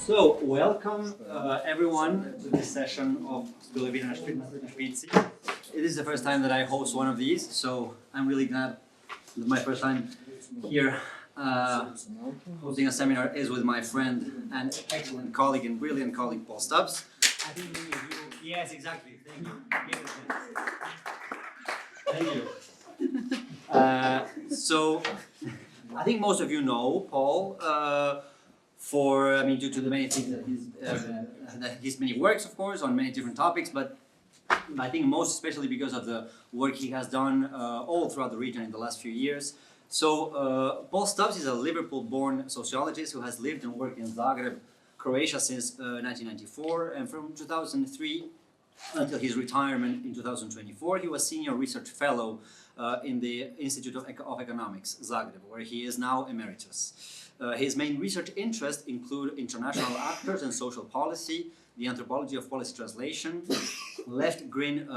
So, welcome everyone to this session of Zgodovina and Špici. It is the first time that I host one of these, so I'm really glad that my first time here hosting a seminar is with my friend and excellent colleague and brilliant colleague, Paul Stubbs. I think many of you, yes, exactly, thank you. Thank you. So, I think most of you know Paul due to the many things that his many works, of course, on many different topics, but I think most especially because of the work he has done all throughout the region in the last few years. So, Paul Stubbs is a Liverpool-born sociologist who has lived and worked in Zagreb, Croatia since 1994, and from 2003 until his retirement in 2024, he was Senior Research Fellow in the Institute of Economics, Zagreb, where he is now emeritus. His main research interests include international actors and social policy, the anthropology of policy translation, left-green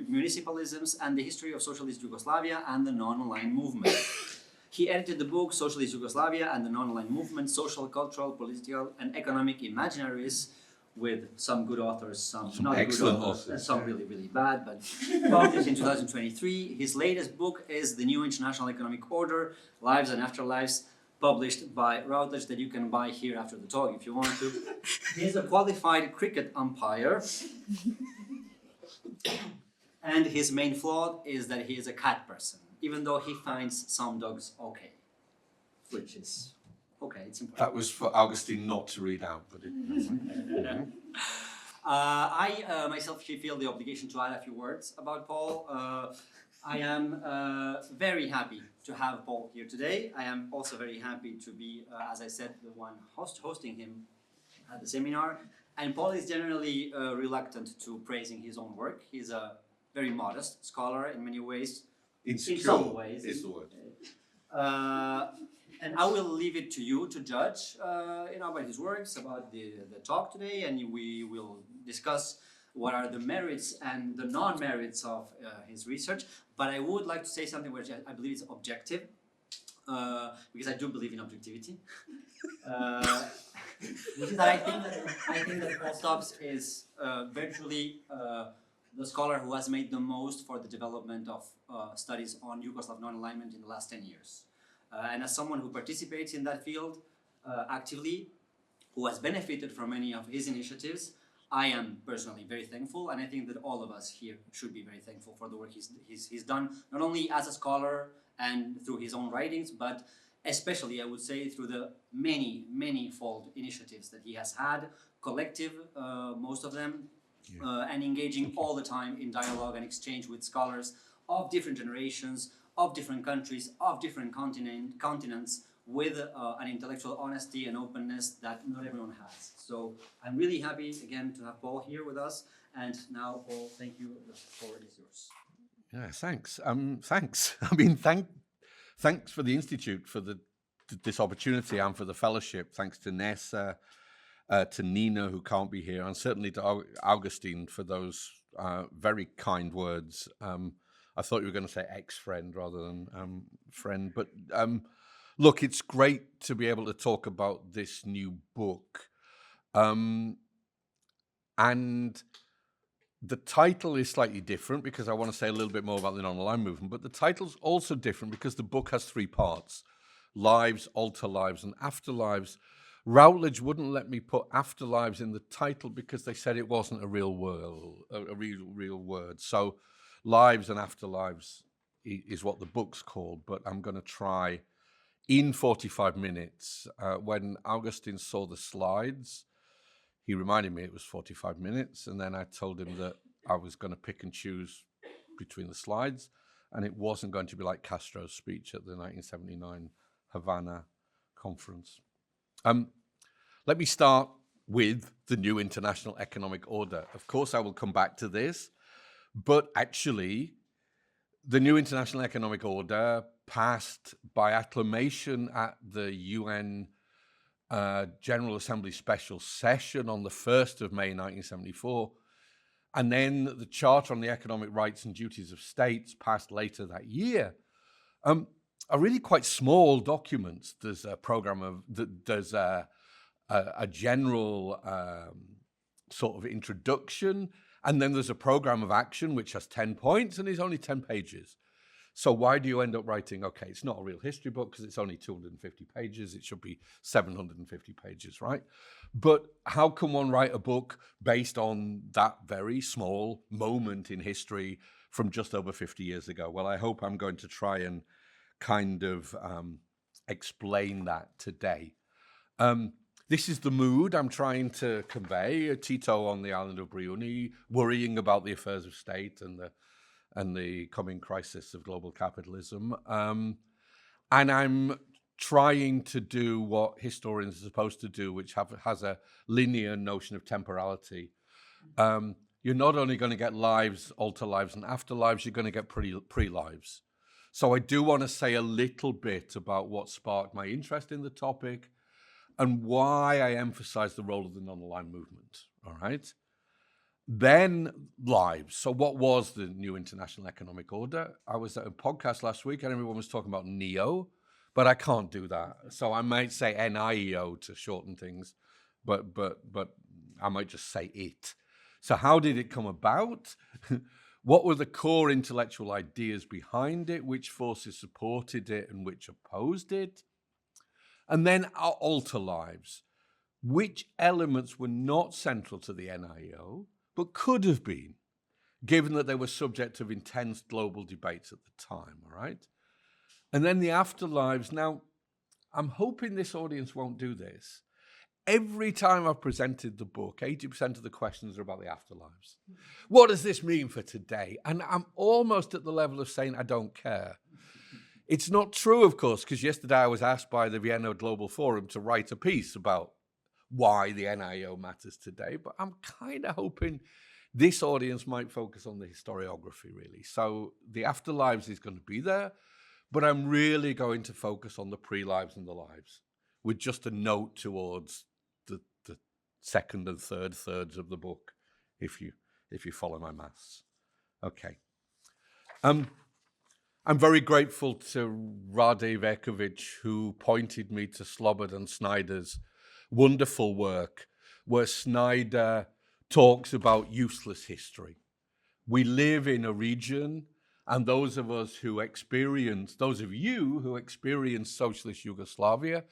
municipalisms, and the history of socialist Yugoslavia and the non-aligned movement. He edited the book Socialist Yugoslavia and the Non-Aligned Movement, Social, Cultural, Political, and Economic Imaginaries, with some good authors, some not excellent good authors, and some really, really bad, but published in 2023. His latest book is The New International Economic Order, Lives and Afterlives, published by Routledge, that you can buy here after the talk if you want to. He's a qualified cricket umpire. And his main flaw is that he is a cat person, even though he finds some dogs okay, which is okay, it's important. That was for Augustine not to read out, but it... I myself feel the obligation to add a few words about Paul. I am very happy to have Paul here today. I am also very happy to be, as I said, the one hosting him at the seminar. And Paul is generally reluctant to praising his own work. He's a very modest scholar in many ways. Insecure, in some ways. Is the word. And I will leave it to you to judge about his works, about the talk today, and we will discuss what are the merits and the non-merits of his research. But I would like to say something which I believe is objective, because I do believe in objectivity. Which is that I think that Paul Stubbs is virtually the scholar who has made the most for the development of studies on Yugoslav non-alignment in the last 10 years. And as someone who participates in that field actively, who has benefited from many of his initiatives, I am personally very thankful, and I think that all of us here should be very thankful for the work he's done, not only as a scholar and through his own writings, but especially, I would say, through the many-fold initiatives that he has had, collective, most of them, and engaging all the time in dialogue and exchange with scholars of different generations, of different countries, of different continents, with an intellectual honesty and openness that not everyone has. So I'm really happy again to have Paul here with us. And now, Paul, thank you. The floor is yours. Yeah, thanks. Thanks. I mean, thanks for the Institute for this opportunity and for the fellowship. Thanks to Nessa, to Nina, who can't be here, and certainly to Augustine for those very kind words. I thought you were going to say ex-friend rather than friend, but look, it's great to be able to talk about this new book. And the title is slightly different because I want to say a little bit more about the non-aligned movement, but the title's also different because the book has three parts: lives, alter lives, and afterlives. Routledge wouldn't let me put afterlives in the title because they said it wasn't a real word. So lives and afterlives is what the book's called, but I'm going to try in 45 minutes. When Augustine saw the slides, he reminded me it was 45 minutes, and then I told him that I was going to pick and choose between the slides, and it wasn't going to be like Castro's speech at the 1979 Havana conference. Let me start with the new international economic order. Of course, I will come back to this, but actually, the new international economic order passed by acclamation at the UN General Assembly Special Session on the 1st of May 1974, and then the Charter on the Economic Rights and Duties of States passed later that year. Are really quite small documents. There's a program of, there's a a general sort of introduction, and then there's a program of action which has 10 points and is only 10 pages. So why do you end up writing, okay, it's not a real history book because it's only 250 pages, it should be 750 pages, right? But how can one write a book based on that very small moment in history from just over 50 years ago? Well, I hope I'm going to try and kind of explain that today. This is the mood I'm trying to convey. Tito on the island of Brioni, worrying about the affairs of state and the coming crisis of global capitalism. And I'm trying to do what historians are supposed to do, which has a linear notion of temporality. You're not only going to get lives, alter lives, and afterlives, you're going to get pre-lives. So I do want to say a little bit about what sparked my interest in the topic and why I emphasize the role of the non-aligned movement, all right? Then lives. So what was the new international economic order? I was at a podcast last week and everyone was talking about NIEO, but I can't do that. So I might say NIEO to shorten things, but I might just say it. So how did it come about? What were the core intellectual ideas behind it? Which forces supported it and which opposed it? And then our alter lives. Which elements were not central to the NIEO, but could have been, given that they were subject of intense global debates at the time, all right? And then the afterlives. Now, I'm hoping this audience won't do this. Every time I've presented the book, 80% of the questions are about the afterlives. What does this mean for today? And I'm almost at the level of saying I don't care. It's not true, of course, because yesterday I was asked by the Vienna Global Forum to write a piece about why the NIEO matters today, but I'm kind of hoping this audience might focus on the historiography, really. So the afterlives is going to be there, but I'm really going to focus on the pre-lives and the lives, with just a note towards the second and third thirds of the book, if you follow my maths. Okay. I'm very grateful to Rade Verkovic, who pointed me to Slobodan and Snyder's wonderful work, where Snyder talks about useless history. We live in a region, and those of you who experience socialist Yugoslavia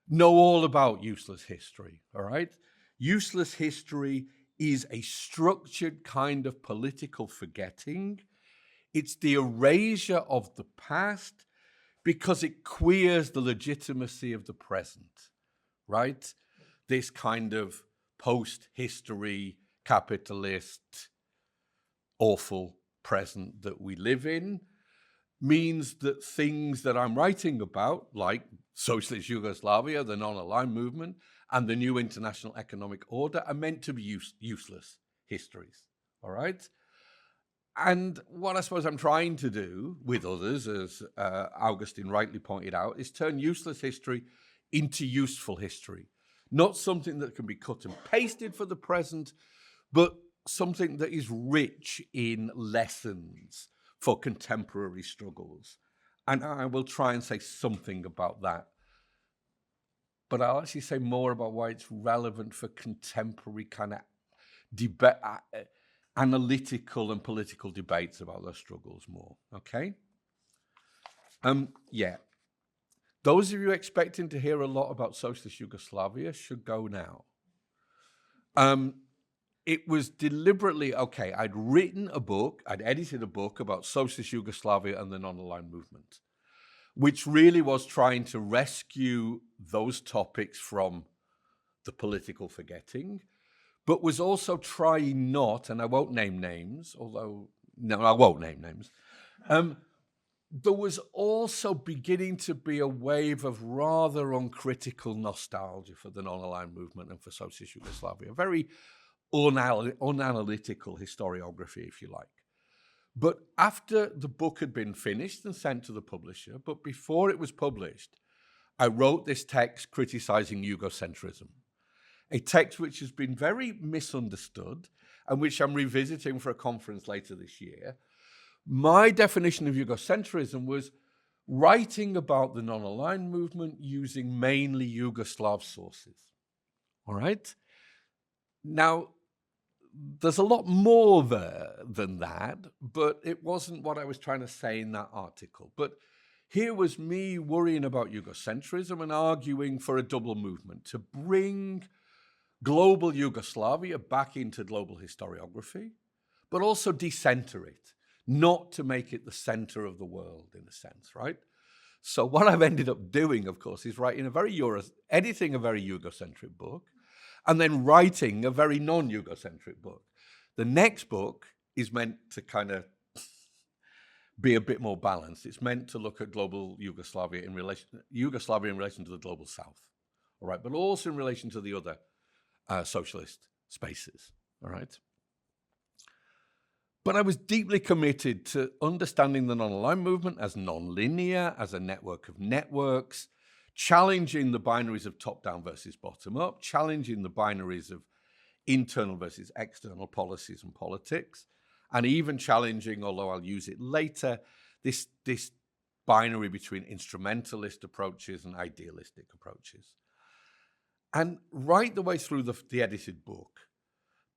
know all about useless history, all right? Useless history is a structured kind of political forgetting. It's the erasure of the past because it queers the legitimacy of the present, right? This kind of post-history, capitalist, awful present that we live in means that things that I'm writing about, like socialist Yugoslavia, the non-aligned movement, and the new international economic order, are meant to be useless histories, all right? And what I suppose I'm trying to do with others, as Augustine rightly pointed out, is turn useless history into useful history. Not something that can be cut and pasted for the present, but something that is rich in lessons for contemporary struggles. And I will try and say something about that. But I'll actually say more about why it's relevant for contemporary kind of debate, analytical and political debates about those struggles more, okay? Yeah. Those of you expecting to hear a lot about socialist Yugoslavia should go now. It was deliberately, okay, I'd edited a book about socialist Yugoslavia and the non-aligned movement, which really was trying to rescue those topics from the political forgetting, but was also trying not, and I won't name names, there was also beginning to be a wave of rather uncritical nostalgia for the non-aligned movement and for socialist Yugoslavia, very unanalytical historiography, if you like. But after the book had been finished and sent to the publisher, but before it was published, I wrote this text criticizing Yugocentrism, a text which has been very misunderstood and which I'm revisiting for a conference later this year. My definition of Yugocentrism was writing about the non-aligned movement using mainly Yugoslav sources. all right? Now, there's a lot more there than that, but it wasn't what I was trying to say in that article. But here was me worrying about Yugocentrism and arguing for a double movement to bring global Yugoslavia back into global historiography, but also decenter it, not to make it the center of the world in a sense, right? So what I've ended up doing, of course, is writing editing a very Yugocentric book, and then writing a very non-Yugocentric book. The next book is meant to kind of be a bit more balanced. It's meant to look at global Yugoslavia in relation to the global South, all right, but also in relation to the other socialist spaces, all right? But I was deeply committed to understanding the non-aligned movement as non-linear, as a network of networks, challenging the binaries of top-down versus bottom-up, challenging the binaries of internal versus external policies and politics, and even challenging, although I'll use it later, this binary between instrumentalist approaches and idealistic approaches. And right the way through the edited book,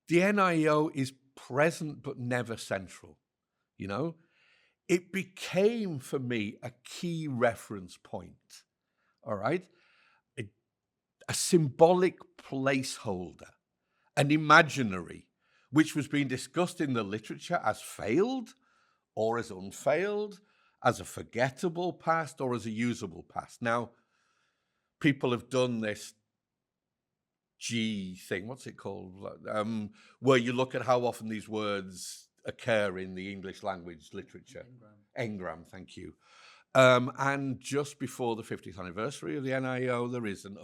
the NIEO is present but never central, you know? It became, for me, a key reference point, all right? A symbolic placeholder, an imaginary, which was being discussed in the literature as failed or as unfailed, as a forgettable past or as a usable past. Now, people have done this G thing, what's it called? Where you look at how often these words occur in the English language literature. Engram, thank you. And just before the 50th anniversary of the NIEO, there is an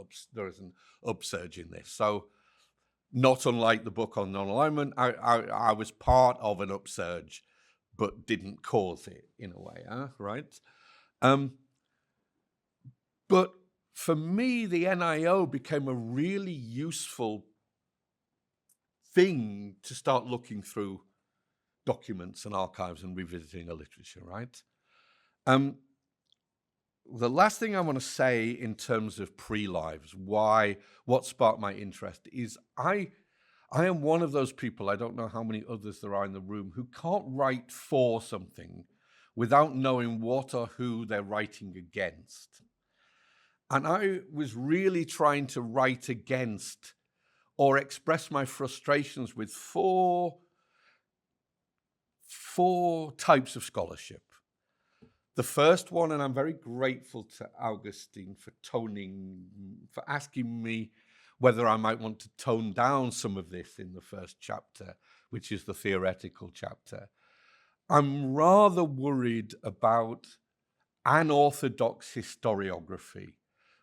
upsurge in this. So not unlike the book on non-alignment, I was part of an upsurge, but didn't cause it in a way, right? But for me, the NIO became a really useful thing to start looking through documents and archives and revisiting a literature, right? The last thing I want to say in terms of pre-lives, what sparked my interest is I am one of those people, I don't know how many others there are in the room, who can't write for something without knowing what or who they're writing against. And I was really trying to write against or express my frustrations with four types of scholarship. The first one, and I'm very grateful to Augustine for asking me whether I might want to tone down some of this in the first chapter, which is the theoretical chapter. I'm rather worried about unorthodox historiography,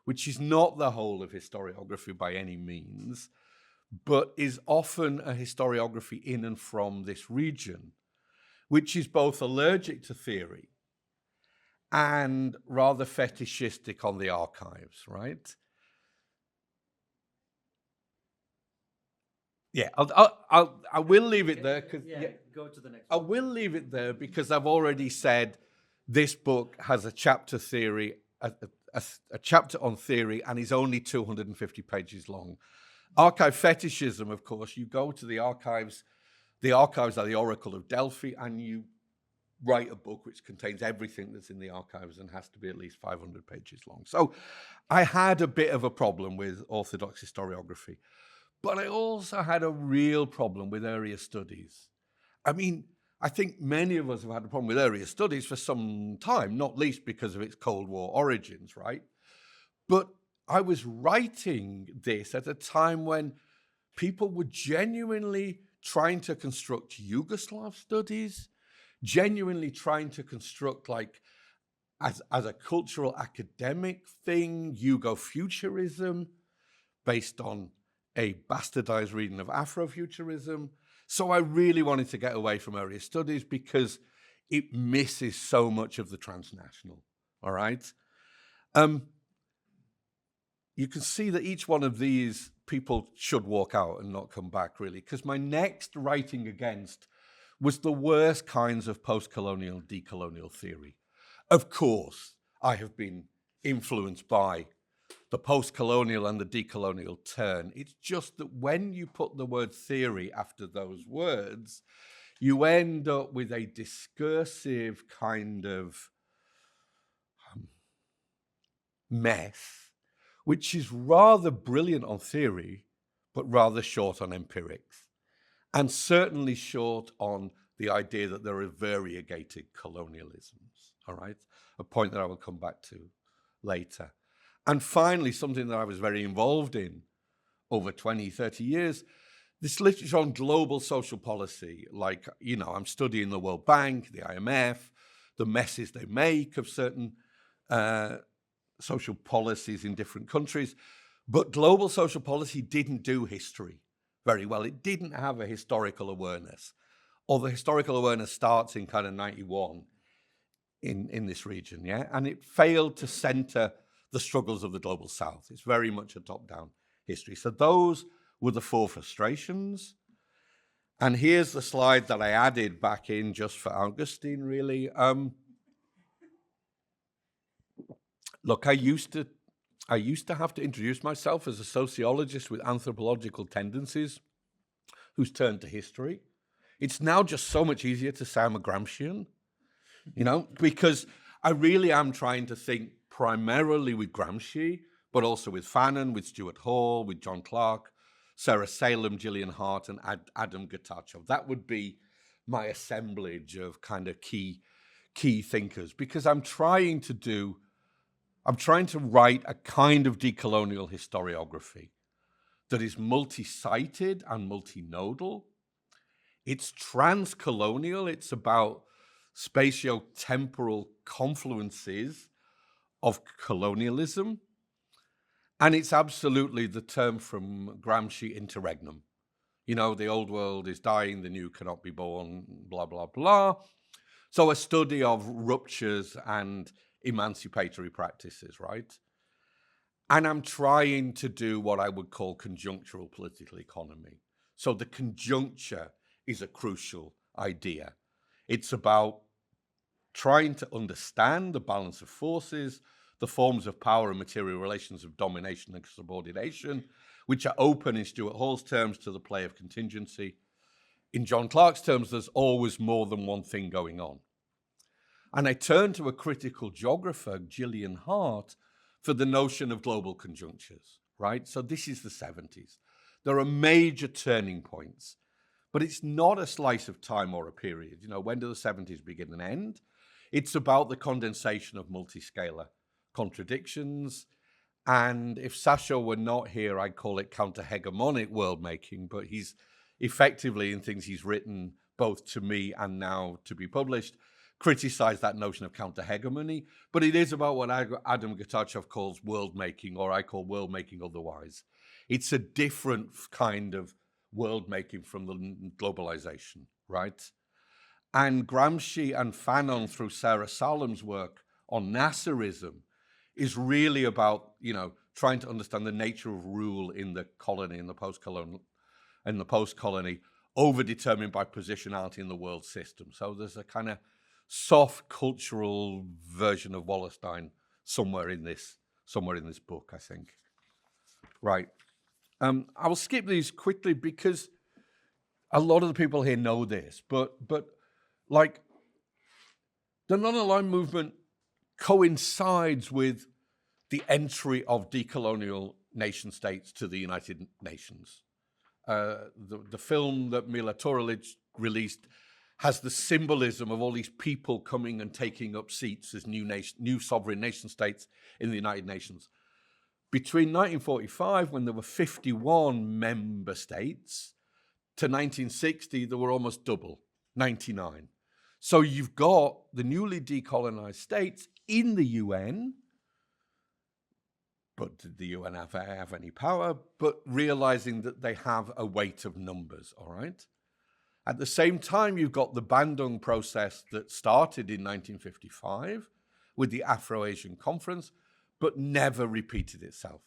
which is not the whole of historiography by any means, but is often a historiography in and from this region, which is both allergic to theory and rather fetishistic on the archives, right? Yeah, I will leave it there. Go to the next I one. will leave it there because I've already said this book has a chapter theory, a chapter on theory, and is only 250 pages long. Archive fetishism, of course, you go to the archives. The archives are the Oracle of Delphi, and you write a book which contains everything that's in the archives and has to be at least 500 pages long. So I had a bit of a problem with orthodox historiography, but I also had a real problem with area studies. I mean, I think many of us have had a problem with area studies for some time, not least because of its Cold War origins, right? But I was writing this at a time when people were genuinely trying to construct Yugoslav studies, genuinely trying to construct, like, as a cultural academic thing, Yugo-futurism based on a bastardized reading of Afrofuturism. So I really wanted to get away from area studies because it misses so much of the transnational, all right? You can see that each one of these people should walk out and not come back, really, because my next writing against was the worst kinds of post-colonial, decolonial theory. Of course, I have been influenced by the post-colonial and the decolonial turn. It's just that when you put the word theory after those words, you end up with a discursive kind of mess, which is rather brilliant on theory, but rather short on empirics, and certainly short on the idea that there are variegated colonialisms, all right? A point that I will come back to later. And finally, something that I was very involved in over 20, 30 years, this literature on global social policy, like, you know, I'm studying the World Bank, the IMF, the messes they make of certain social policies in different countries. But global social policy didn't do history very well. It didn't have a historical awareness. Or the historical awareness starts in kind of 91 in this region, yeah? And it failed to center the struggles of the global south. It's very much a top-down history. So those were the 4 frustrations. And here's the slide that I added back in just for Augustine, really. Look, I used to have to introduce myself as a sociologist with anthropological tendencies who's turned to history. It's now just so much easier to say I'm a Gramscian, you know, because I really am trying to think primarily with Gramsci, but also with Fanon, with Stuart Hall, with John Clarke, Sarah Salem, Gillian Hart, and Adam Getachew. That would be my assemblage of kind of key thinkers, because I'm trying to write a kind of decolonial historiography that is multi-sited and multinodal. It's transcolonial. It's about spatio-temporal confluences of colonialism. And it's absolutely the term from Gramsci, interregnum. You know, the old world is dying, the new cannot be born, blah, blah, blah. So a study of ruptures and emancipatory practices, right? And I'm trying to do what I would call conjunctural political economy. So the conjuncture is a crucial idea. It's about trying to understand the balance of forces, the forms of power and material relations of domination and subordination, which are open in Stuart Hall's terms to the play of contingency. In John Clarke's terms, there's always more than one thing going on. And I turn to a critical geographer, Gillian Hart, for the notion of global conjunctures, right? So this is the 70s. There are major turning points, but it's not a slice of time or a period. You know, when do the 70s begin and end? It's about the condensation of multiscalar contradictions. And if Sasho were not here, I'd call it counter-hegemonic world-making, but he's effectively, in things he's written, both to me and now to be published, criticized that notion of counter-hegemony. But it is about what Adam Getachew calls world-making, or I call world-making otherwise. It's a different kind of world-making from the globalization, right? And Gramsci and Fanon, through Sarah Salem's work on Nasserism, is really about, you know, trying to understand the nature of rule in the colony, in the post-colony, overdetermined by positionality in the world system. So there's a kind of soft cultural version of Wallerstein somewhere in this book, I think. Right. I will skip these quickly because a lot of the people here know this, but like the non-aligned movement coincides with the entry of decolonial nation states to the United Nations. The film that Mila Torelic released has the symbolism of all these people coming and taking up seats as new sovereign nation states in the United Nations. Between 1945, when there were 51 member states, to 1960, there were almost double, 99. So you've got the newly decolonized states in the UN, but did the UN have any power? But realizing that they have a weight of numbers, all right? At the same time, you've got the Bandung process that started in 1955 with the Afro-Asian Conference, but never repeated itself.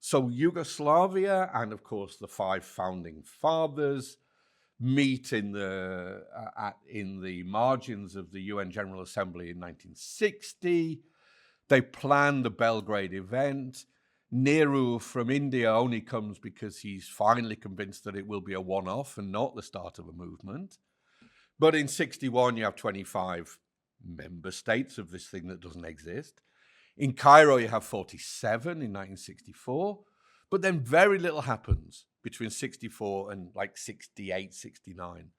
So Yugoslavia and, of course, the 5 founding fathers meet in the margins of the UN General Assembly in 1960. They plan the Belgrade event. Nehru from India only comes because he's finally convinced that it will be a one-off and not the start of a movement. But in 61, you have 25 member states of this thing that doesn't exist. In Cairo, you have 47 in 1964. But then very little happens between 64 and like 68, 69.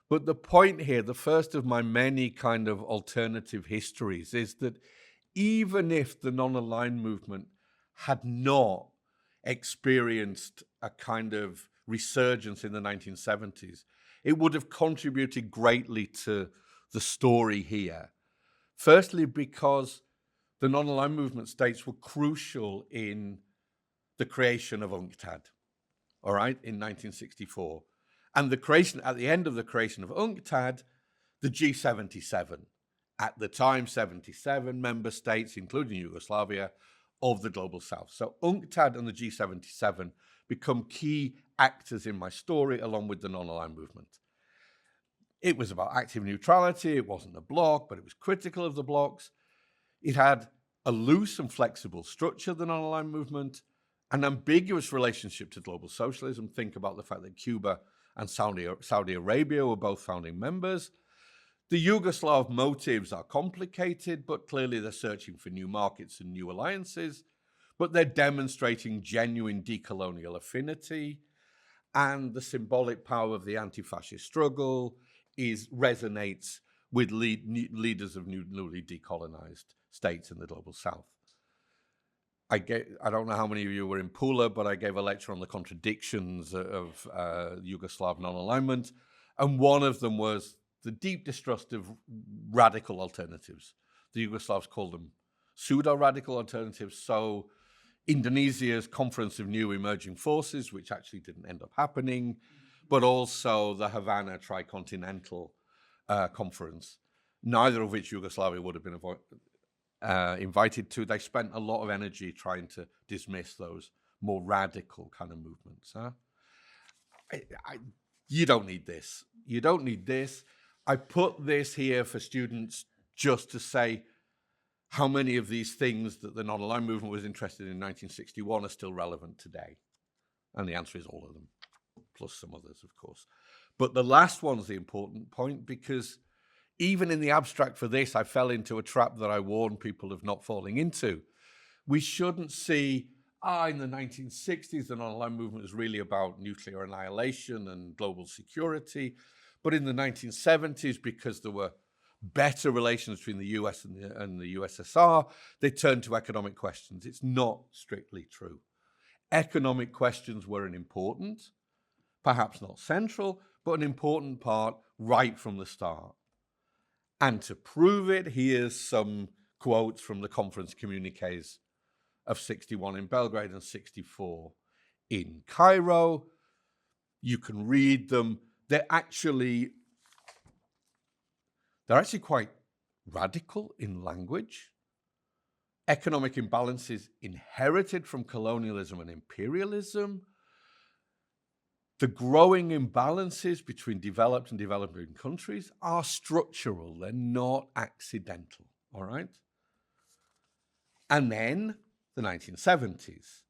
But the point here, the first of my many kind of alternative histories, is that even if the non-aligned movement had not experienced a kind of resurgence in the 1970s, it would have contributed greatly to the story here. Firstly, because the non-aligned movement states were crucial in the creation of UNCTAD, all right, in 1964. And the creation, at the end of the creation of UNCTAD, the G77, at the time 77 member states, including Yugoslavia, of the Global South. So UNCTAD and the G77 become key actors in my story, along with the non-aligned movement. It was about active neutrality. It wasn't a bloc, but it was critical of the blocs. It had a loose and flexible structure, the non-aligned movement, an ambiguous relationship to global socialism. Think about the fact that Cuba and Saudi Arabia were both founding members. The Yugoslav motives are complicated, but clearly they're searching for new markets and new alliances, but they're demonstrating genuine decolonial affinity, and the symbolic power of the anti-fascist struggle resonates with leaders of newly decolonized states in the Global South. I don't know how many of you were in Pula, but I gave a lecture on the contradictions of Yugoslav non-alignment, and one of them was the deep distrust of radical alternatives. The Yugoslavs called them pseudo-radical alternatives. So Indonesia's Conference of New Emerging Forces, which actually didn't end up happening, but also the Havana Tricontinental Conference, neither of which Yugoslavia would have been invited to. They spent a lot of energy trying to dismiss those more radical kind of movements. Huh? You don't need this. You don't need this. I put this here for students just to say how many of these things that the non-aligned movement was interested in 1961 are still relevant today. And the answer is all of them, plus some others, of course. But the last one's the important point, because even in the abstract for this, I fell into a trap that I warn people of not falling into. We shouldn't see, in the 1960s, the non-aligned movement was really about nuclear annihilation and global security. But in the 1970s, because there were better relations between the US and the USSR, they turned to economic questions. It's not strictly true. Economic questions were an important, perhaps not central, but an important part right from the start. And to prove it, here's some quotes from the conference communiques of 61 in Belgrade and 64 in Cairo. You can read them. They're actually quite radical in language. Economic imbalances inherited from colonialism and imperialism. The growing imbalances between developed and developing countries are structural. They're not accidental, all right? And then the 1970s.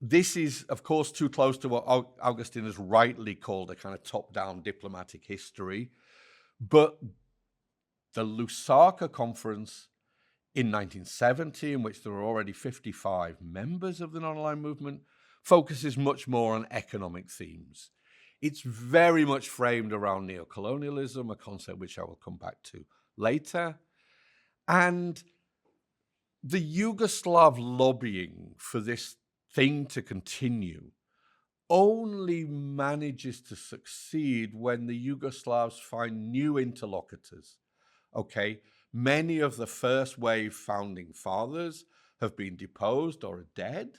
This is, of course, too close to what Augustine has rightly called a kind of top-down diplomatic history. But the Lusaka Conference in 1970, in which there were already 55 members of the non-aligned movement, focuses much more on economic themes. It's very much framed around neocolonialism, a concept which I will come back to later. And the Yugoslav lobbying for this thing to continue only manages to succeed when the Yugoslavs find new interlocutors. Okay, many of the first wave founding fathers have been deposed or are dead,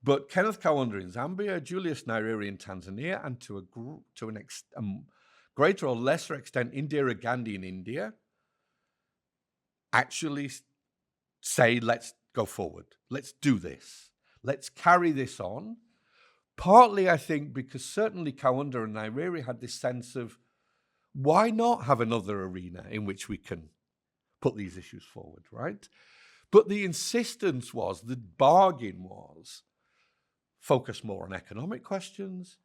but Kenneth Kaunda in Zambia, Julius Nyerere in Tanzania, and to a greater or lesser extent, Indira Gandhi in India, actually say, let's go forward. Let's do this. Let's carry this on. Partly, I think, because certainly Kaunda and Nyerere had this sense of, why not have another arena in which we can put these issues forward, right? But the insistence was, the bargain was, focus more on economic questions,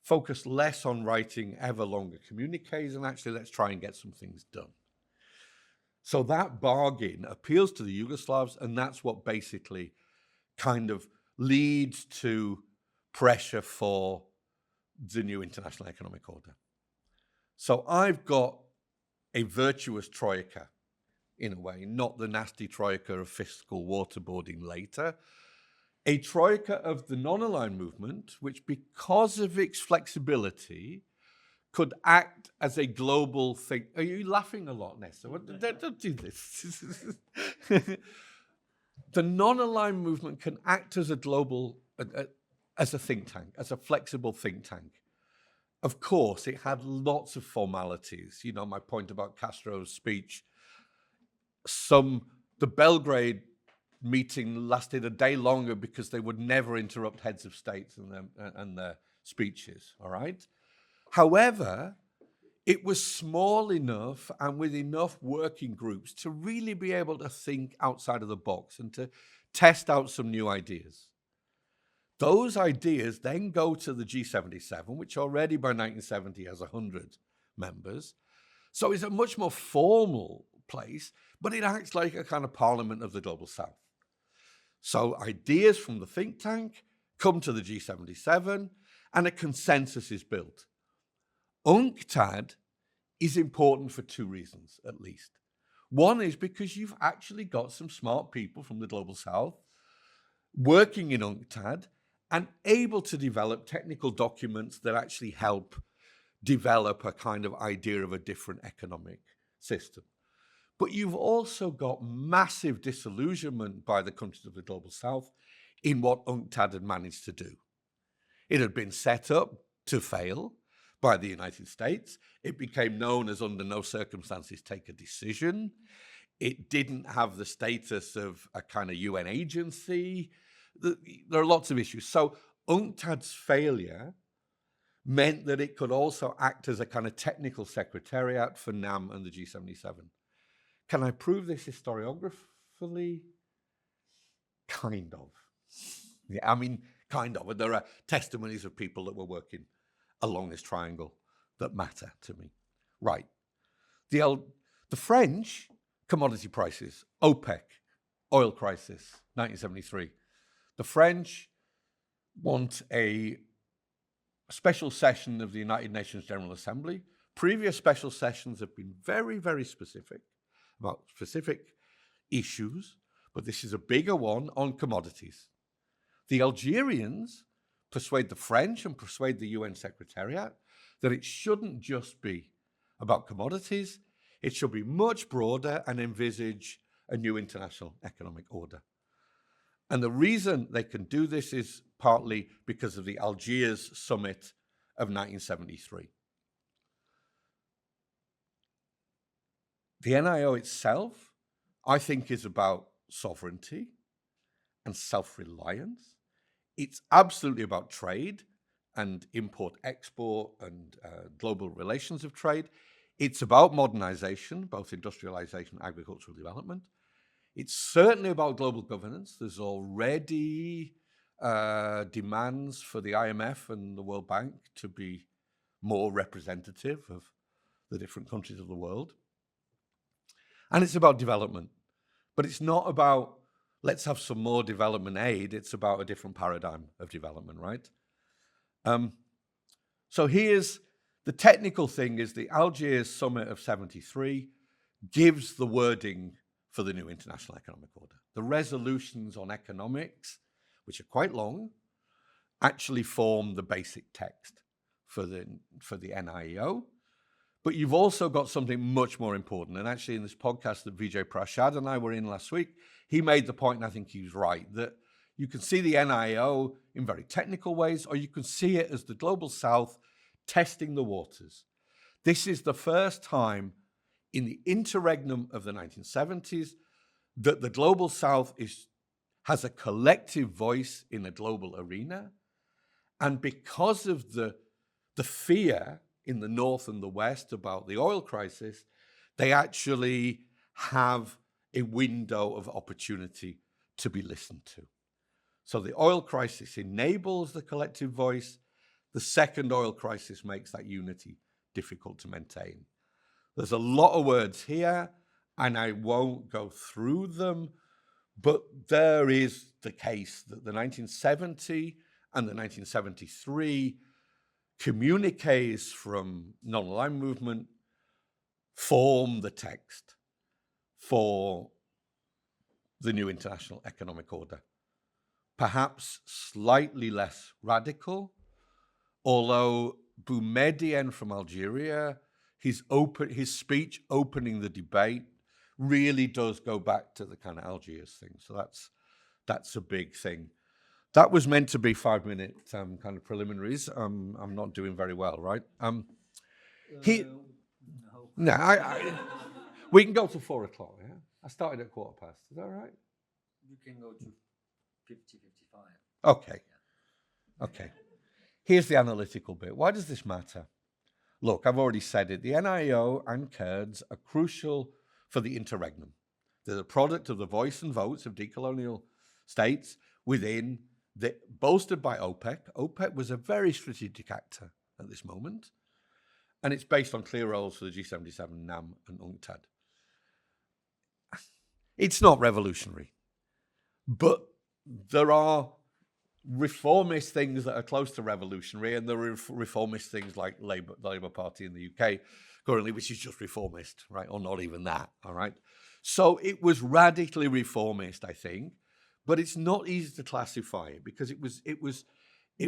focus less on writing ever longer communiques, and actually let's try and get some things done. So that bargain appeals to the Yugoslavs, and that's what basically kind of leads to pressure for the new international economic order. So I've got a virtuous troika, in a way, not the nasty troika of fiscal waterboarding later, a troika of the non-aligned movement, which because of its flexibility could act as a global thing. Are you laughing a lot, Nessa? Don't do this. The non-aligned movement can act as a global, as a think tank, as a flexible think tank. Of course, it had lots of formalities. You know, my point about Castro's speech. The Belgrade meeting lasted a day longer because they would never interrupt heads of states and their speeches, all right? However, it was small enough and with enough working groups to really be able to think outside of the box and to test out some new ideas. Those ideas then go to the G77, which already by 1970 has 100 members. So it's a much more formal place, but it acts like a kind of parliament of the Global South. So ideas from the think tank come to the G77 and a consensus is built. UNCTAD is important for two reasons, at least. One is because you've actually got some smart people from the Global South working in UNCTAD and able to develop technical documents that actually help develop a kind of idea of a different economic system. But you've also got massive disillusionment by the countries of the Global South in what UNCTAD had managed to do. It had been set up to fail by the United States. It became known as under no circumstances take a decision. It didn't have the status of a kind of UN agency. There are lots of issues. So UNCTAD's failure meant that it could also act as a kind of technical secretariat for NAM and the G77. Can I prove this historiographically? Kind of. Yeah, I mean, kind of. There are testimonies of people that were working along this triangle that matter to me. Right. The French, commodity prices, OPEC, oil crisis, 1973. The French want a special session of the United Nations General Assembly. Previous special sessions have been very, very specific about specific issues, but this is a bigger one on commodities. The Algerians persuade the French and persuade the UN Secretariat that it shouldn't just be about commodities, it should be much broader and envisage a new international economic order. And the reason they can do this is partly because of the Algiers Summit of 1973. The NIO itself, I think, is about sovereignty and self-reliance. It's absolutely about trade and import-export and global relations of trade. It's about modernization, both industrialization and agricultural development. It's certainly about global governance. There's already demands for the IMF and the World Bank to be more representative of the different countries of the world. And it's about development. But it's not about, let's have some more development aid. It's about a different paradigm of development, right? So here's the technical thing is the Algiers Summit of 73 gives the wording for the new international economic order. The resolutions on economics, which are quite long, actually form the basic text for the NIEO. But you've also got something much more important. And actually in this podcast that Vijay Prashad and I were in last week, he made the point, and I think he was right, that you can see the NIO in very technical ways, or you can see it as the Global South testing the waters. This is the first time in the interregnum of the 1970s that the Global South has a collective voice in a global arena. And because of the fear in the North and the West about the oil crisis, they actually have a window of opportunity to be listened to. So the oil crisis enables the collective voice. The second oil crisis makes that unity difficult to maintain. There's a lot of words here, and I won't go through them, but there is the case that the 1970 and the 1973 communiques from non-aligned movement form the text for the new international economic order. Perhaps slightly less radical, although Boumediene from Algeria, his speech opening the debate really does go back to the kind of Algiers thing. So that's a big thing. That was meant to be 5-minute kind of preliminaries. I'm not doing very well, right? No. We can go to 4 o'clock, yeah? I started at 15:15. Is that right? You can go to 50:55. Okay. Okay. Here's the analytical bit. Why does this matter? Look, I've already said it. The NIEO and Kurds are crucial for the interregnum. They're the product of the voice and votes of decolonial states within bolstered by OPEC. OPEC was a very strategic actor at this moment, and it's based on clear roles for the G77, NAM, and UNCTAD. It's not revolutionary, but there are reformist things that are close to revolutionary, and there are reformist things like the Labour Party in the UK currently, which is just reformist, right? Or not even that, all right? So it was radically reformist, I think, but it's not easy to classify it because it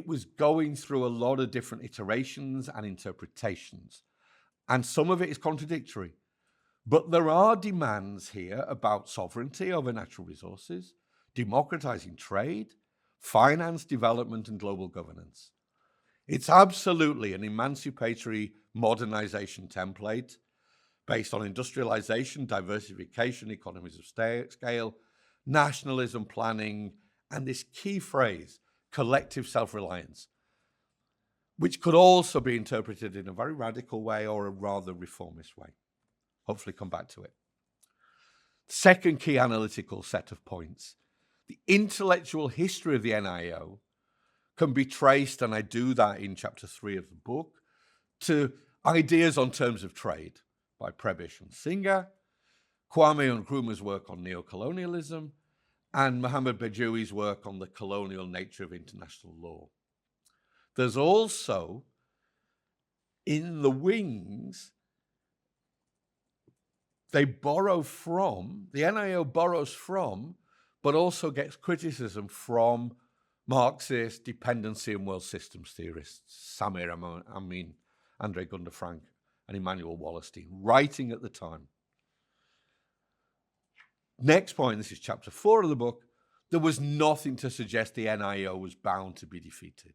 was going through a lot of different iterations and interpretations, and some of it is contradictory. But there are demands here about sovereignty over natural resources, democratizing trade, finance, development, and global governance. It's absolutely an emancipatory modernization template based on industrialization, diversification, economies of scale, nationalism planning, and this key phrase, collective self-reliance, which could also be interpreted in a very radical way or a rather reformist way. Hopefully come back to it. Second key analytical set of points. The intellectual history of the NIO can be traced, and I do that in chapter 3 of the book, to ideas on terms of trade by Prebisch and Singer, Kwame Nkrumah's work on neocolonialism, and Mohammed Bedjoui's work on the colonial nature of international law. There's also, in the wings, they borrow from, the NIO borrows from, but also gets criticism from Marxist dependency and world systems theorists, Samir Amin, Andre Gunder Frank, and Emmanuel Wallerstein, writing at the time. Next point, this is chapter 4 of the book, there was nothing to suggest the NIO was bound to be defeated.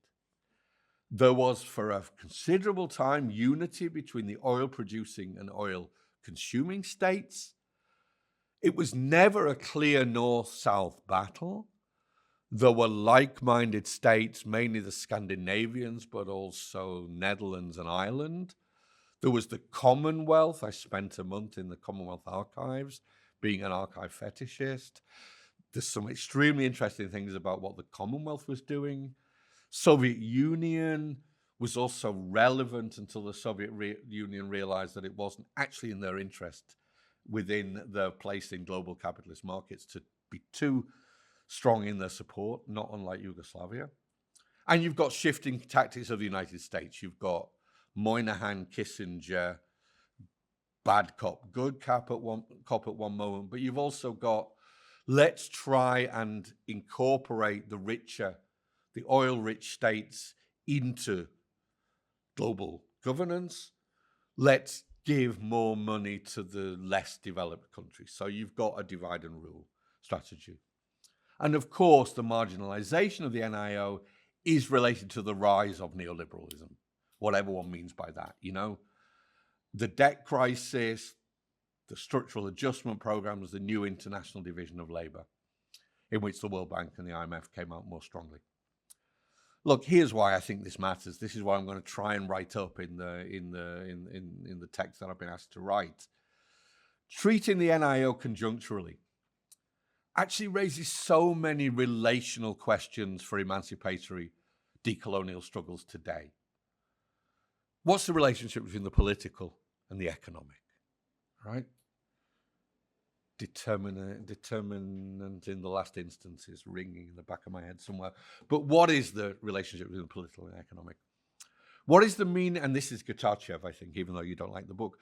There was, for a considerable time, unity between the oil-producing and oil-consuming states. It was never a clear north-south battle. There were like-minded states, mainly the Scandinavians, but also Netherlands and Ireland. There was the Commonwealth. I spent a month in the Commonwealth archives, being an archive fetishist. There's some extremely interesting things about what the Commonwealth was doing. Soviet Union was also relevant until the Soviet Union realized that it wasn't actually in their interest within their place in global capitalist markets to be too strong in their support, not unlike Yugoslavia. And you've got shifting tactics of the United States. You've got Moynihan, Kissinger, bad cop, good cop at one moment, but you've also got let's try and incorporate the oil-rich states into global governance. Let's give more money to the less developed countries. So you've got a divide and rule strategy. And of course, the marginalization of the NIO is related to the rise of neoliberalism, whatever one means by that, you know. The debt crisis, the structural adjustment programs, the new international division of labor, in which the World Bank and the IMF came out more strongly. Look, here's why I think this matters. This is why I'm going to try and write up in the text that I've been asked to write. Treating the NIO conjuncturally actually raises so many relational questions for emancipatory decolonial struggles today. What's the relationship between the political and the economic, right? Determinant in the last instance is ringing in the back of my head somewhere. But what is the relationship between the political and economic? What is the meaning, and this is Getachev, I think, even though you don't like the book,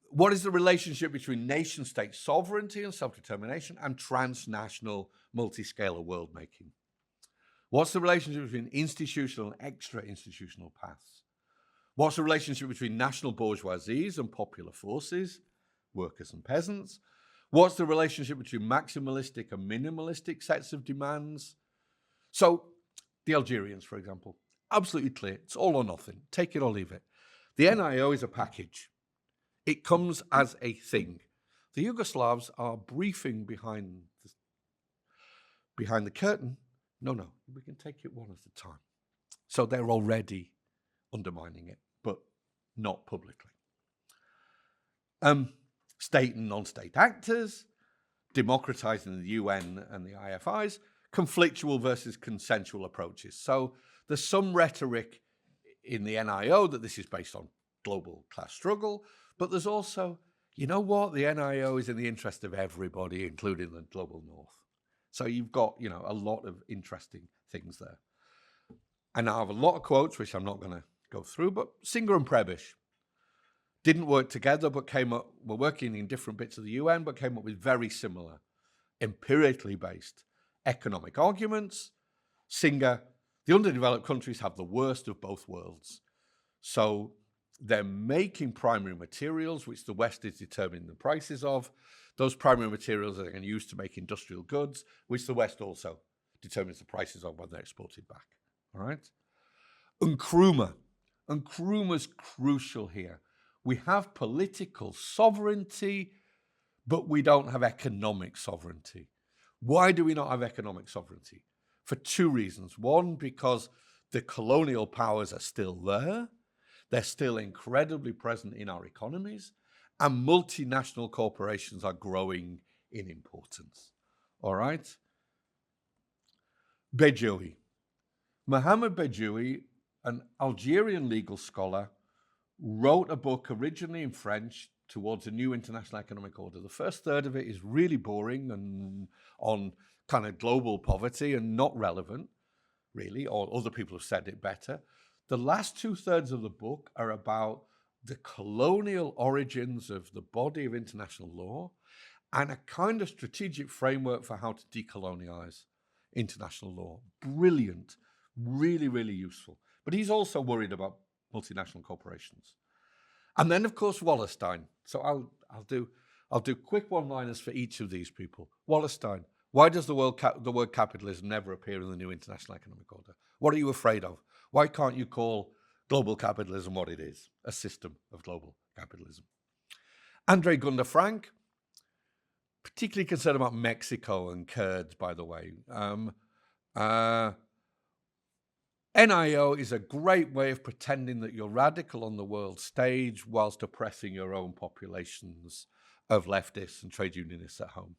what is the relationship between nation-state sovereignty and self-determination and transnational multi-scalar world-making? What's the relationship between institutional and extra-institutional paths? What's the relationship between national bourgeoisies and popular forces, workers and peasants? What's the relationship between maximalistic and minimalistic sets of demands? So the Algerians, for example, absolutely clear. It's all or nothing. Take it or leave it. The NIEO is a package. It comes as a thing. The Yugoslavs are briefing behind the curtain. No, we can take it one at a time. So they're already undermining it, but not publicly. State and non-state actors, democratizing the UN and the IFIs, conflictual versus consensual approaches. So there's some rhetoric in the NIO that this is based on global class struggle, but there's also, you know what, the NIO is in the interest of everybody, including the global north. So you've got, a lot of interesting things there. And I have a lot of quotes, which I'm not going to go through, but Singer and Prebisch didn't work together, but were working in different bits of the UN, but came up with very similar, empirically based economic arguments. Singer, the underdeveloped countries have the worst of both worlds. So they're making primary materials, which the West is determining the prices of. Those primary materials are going to use to make industrial goods, which the West also determines the prices of when they're exported back. All right? Nkrumah's crucial here. We have political sovereignty, but we don't have economic sovereignty. Why do we not have economic sovereignty? For two reasons. One, because the colonial powers are still there. They're still incredibly present in our economies, and multinational corporations are growing in importance. All right? Bejoui. Mohammed Bejoui, an Algerian legal scholar, wrote a book originally in French towards a new international economic order. The first third of it is really boring and on kind of global poverty and not relevant, really, or other people have said it better. The last 2/3 of the book are about the colonial origins of the body of international law and a kind of strategic framework for how to decolonialize international law. Brilliant, really, really useful. But he's also worried about multinational corporations. And then, of course, Wallerstein. So I'll do quick one-liners for each of these people. Wallerstein. Why does the word capitalism never appear in the new international economic order? What are you afraid of? Why can't you call global capitalism what it is? A system of global capitalism. Andre Gunder Frank, particularly concerned about Mexico and Kurds, by the way. NIO is a great way of pretending that you're radical on the world stage whilst oppressing your own populations of leftists and trade unionists at home.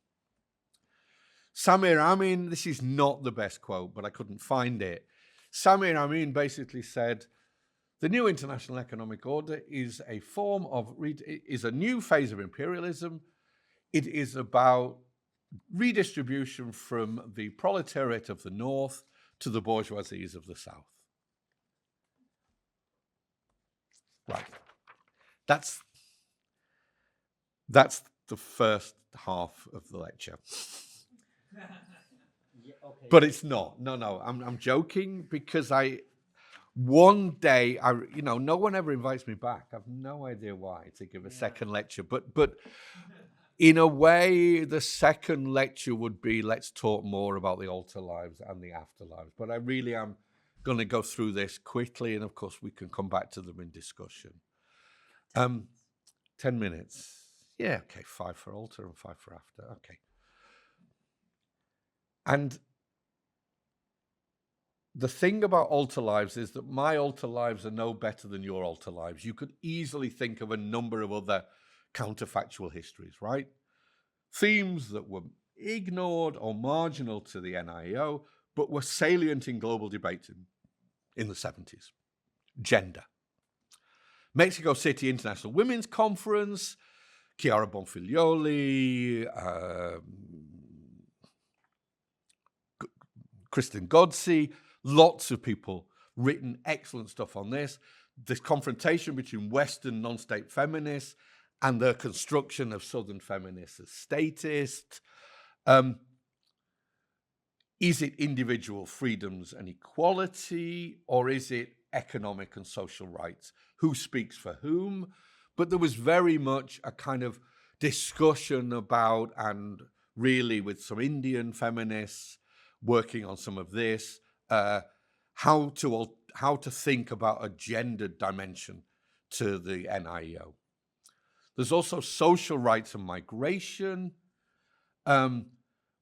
Samir Amin, this is not the best quote, but I couldn't find it. Samir Amin basically said, the new international economic order is a new phase of imperialism. It is about redistribution from the proletariat of the North to the bourgeoisies of the South. Right. That's the first half of the lecture. Yeah, okay. But it's not. No, I'm joking because one day, no one ever invites me back. I've no idea why to give a second lecture. But in a way, the second lecture would be, let's talk more about the alter lives and the afterlives. But I really am going to go through this quickly, and of course, we can come back to them in discussion. 10 minutes. Yeah, okay, 5 for alter and 5 for after. Okay. And the thing about alter lives is that my alter lives are no better than your alter lives. You could easily think of a number of other counterfactual histories, right? Themes that were ignored or marginal to the NIEO, but were salient in global debate in the 70s. Gender. Mexico City International Women's Conference, Chiara Bonfiglioli, Kristen Godsey, lots of people written excellent stuff on this. This confrontation between Western non-state feminists and the construction of Southern feminists as statist. Is it individual freedoms and equality, or is it economic and social rights? Who speaks for whom? But there was very much a kind of discussion about, and really with some Indian feminists working on some of this, how to think about a gendered dimension to the NIEO. There's also social rights and migration,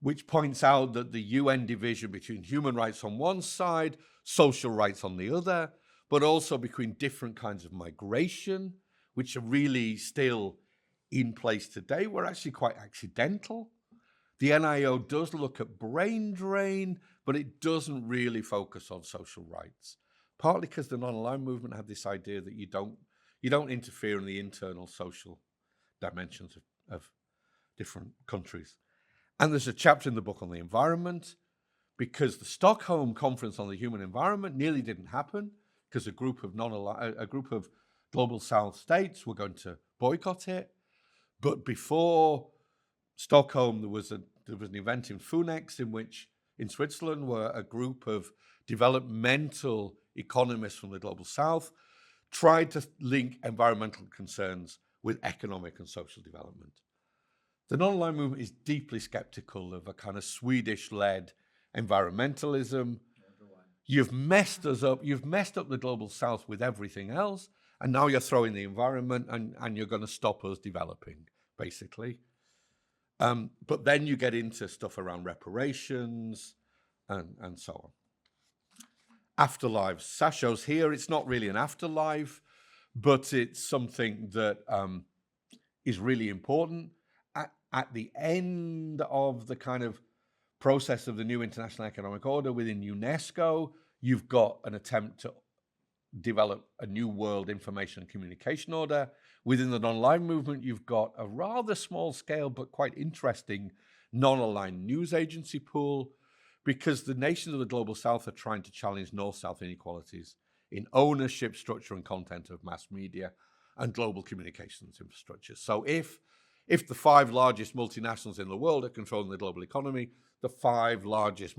which points out that the UN division between human rights on one side, social rights on the other, but also between different kinds of migration, which are really still in place today, were actually quite accidental. The NIO does look at brain drain, but it doesn't really focus on social rights, partly because the non-aligned movement had this idea that you don't interfere in the internal social dimensions of different countries. And there's a chapter in the book on the environment, because the Stockholm Conference on the Human Environment nearly didn't happen because a group of global South states were going to boycott it. But before Stockholm, there was an event in Phoenix in Switzerland, where a group of developmental economists from the global South tried to link environmental concerns with economic and social development. The non-aligned movement is deeply skeptical of a kind of Swedish-led environmentalism. You've messed us up. You've messed up the global South with everything else, and now you're throwing the environment, and you're going to stop us developing, basically. But then you get into stuff around reparations and so on. Afterlives. Sasho's here. It's not really an afterlife, but it's something that is really important. At the end of the kind of process of the new international economic order within UNESCO, you've got an attempt to develop a new world information and communication order. Within the non-aligned movement, you've got a rather small scale but quite interesting non-aligned news agency pool, because the nations of the global South are trying to challenge North-South inequalities in ownership, structure, and content of mass media and global communications infrastructure. So if the 5 largest multinationals in the world are controlling the global economy, the 5 largest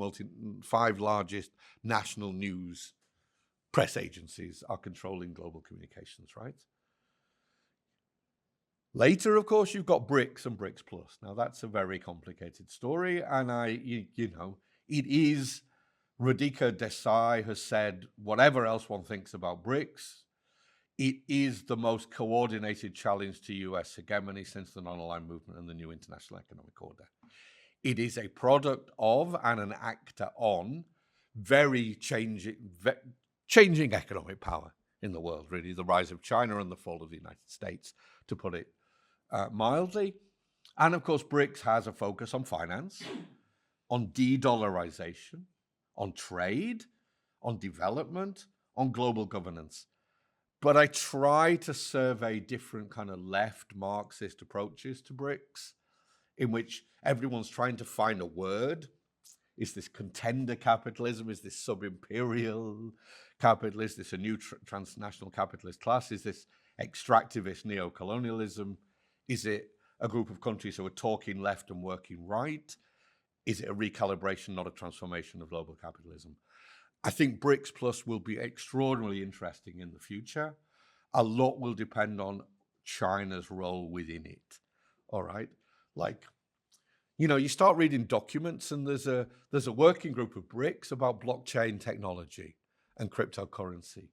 national news press agencies are controlling global communications, right? Later, of course, you've got BRICS and BRICS Plus. Now, that's a very complicated story, and it is, Radhika Desai has said, whatever else one thinks about BRICS, it is the most coordinated challenge to US hegemony since the non-aligned movement and the new international economic order. It is a product of and an actor on very changing economic power in the world, really, the rise of China and the fall of the United States, to put it mildly. And of course, BRICS has a focus on finance, on de-dollarization, on trade, on development, on global governance. But I try to survey different kind of left Marxist approaches to BRICS, in which everyone's trying to find a word. Is this contender capitalism? Is this sub-imperial capitalist? Is this a new transnational capitalist class? Is this extractivist neo-colonialism? Is it a group of countries who are talking left and working right? Is it a recalibration, not a transformation of global capitalism? I think BRICS Plus will be extraordinarily interesting in the future. A lot will depend on China's role within it, all right? Like, you start reading documents, and there's a working group of BRICS about blockchain technology and cryptocurrency.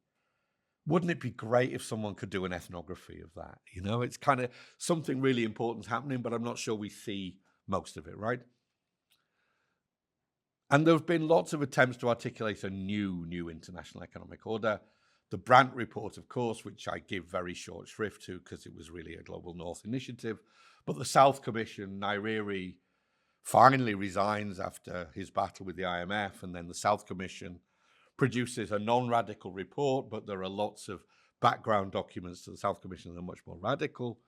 Wouldn't it be great if someone could do an ethnography of that? It's kind of something really important happening, but I'm not sure we see most of it, right? And there have been lots of attempts to articulate a new international economic order. The Brandt report, of course, which I give very short shrift to because it was really a Global North initiative. But the South Commission, Nairiri, finally resigns after his battle with the IMF, and then the South Commission produces a non-radical report, but there are lots of background documents to the South Commission that are much more radical.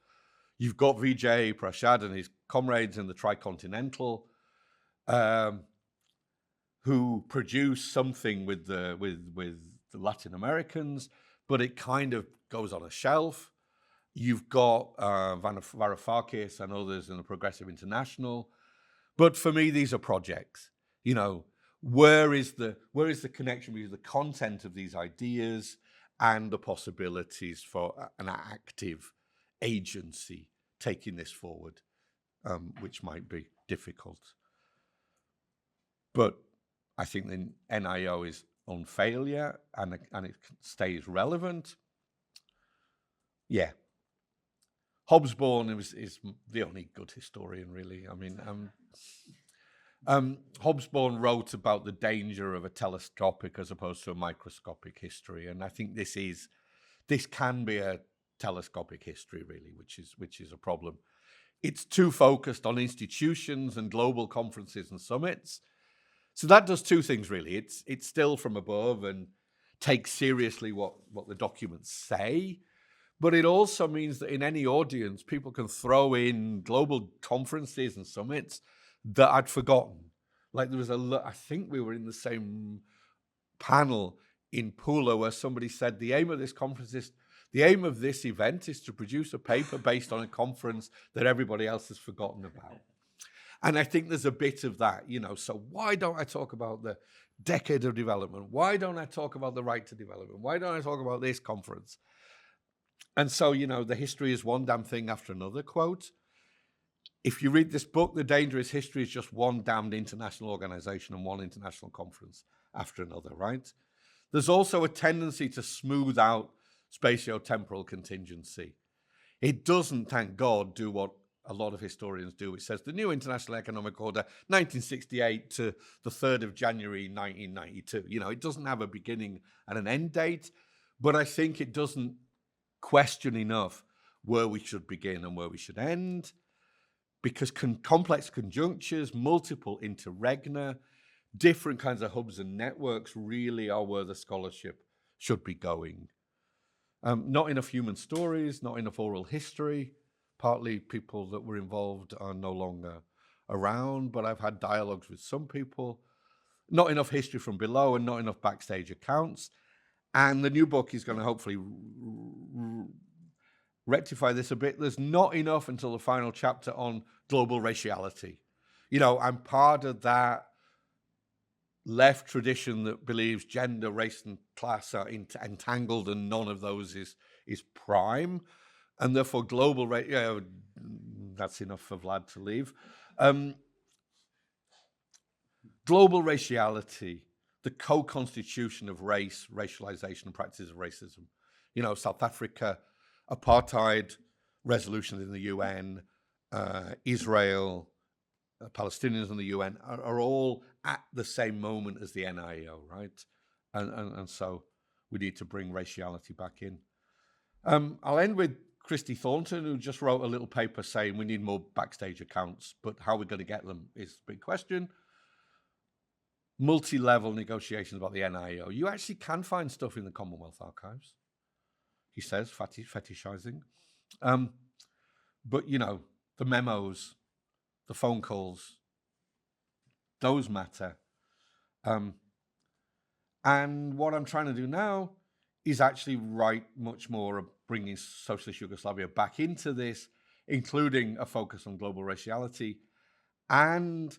You've got Vijay Prashad and his comrades in the Tricontinental, who produce something with the Latin Americans, but it kind of goes on a shelf. You've got Varoufakis and others in the Progressive International. But for me, these are projects. You know, where is the connection between the content of these ideas and the possibilities for an active agency taking this forward, which might be difficult. But I think the NIEO is on failure and it stays relevant. Yeah. Hobsbawm is the only good historian, really. I mean, Hobsbawm wrote about the danger of a telescopic as opposed to a microscopic history, and I think this can be a telescopic history, really, which is a problem. It's too focused on institutions and global conferences and summits. So that does two things, really. It's still from above and takes seriously what the documents say, but it also means that in any audience, people can throw in global conferences and summits that I'd forgotten. Like there was I think we were in the same panel in Pula where somebody said the aim of this event is to produce a paper based on a conference that everybody else has forgotten about. And I think there's a bit of that, you know, so why don't I talk about the decade of development? Why don't I talk about the right to development? Why don't I talk about this conference? And so, you know, the history is one damn thing after another, quote. If you read this book, The Dangerous History is just one damned international organization and one international conference after another, right? There's also a tendency to smooth out spatio-temporal contingency. It doesn't, thank God, do what a lot of historians do. It says the new international economic order, 1968 to the 3rd of January, 1992. You know, it doesn't have a beginning and an end date, but I think it doesn't question enough where we should begin and where we should end, because complex conjunctures, multiple interregna, different kinds of hubs and networks really are where the scholarship should be going. Not enough human stories, not enough oral history. Partly people that were involved are no longer around, but I've had dialogues with some people. Not enough history from below and not enough backstage accounts. And the new book is going to hopefully rectify this a bit. There's not enough until the final chapter on global raciality. You know, I'm part of that left tradition that believes gender, race, and class are entangled, and none of those is prime. And therefore, global that's enough for Vlad to leave. Global raciality, the co-constitution of race, racialization, and practices of racism. You know, South Africa, apartheid, resolutions in the UN, Israel, Palestinians in the UN are all at the same moment as the NIEO, right? And so we need to bring raciality back in. I'll end with Christy Thornton, who just wrote a little paper saying we need more backstage accounts, but how we're going to get them is a big question. Multi-level negotiations about the NIEO. You actually can find stuff in the Commonwealth Archives, he says, fetishizing. But, you know, the memos, the phone calls, those matter. And what I'm trying to do now is actually write much more of bringing socialist Yugoslavia back into this, including a focus on global raciality and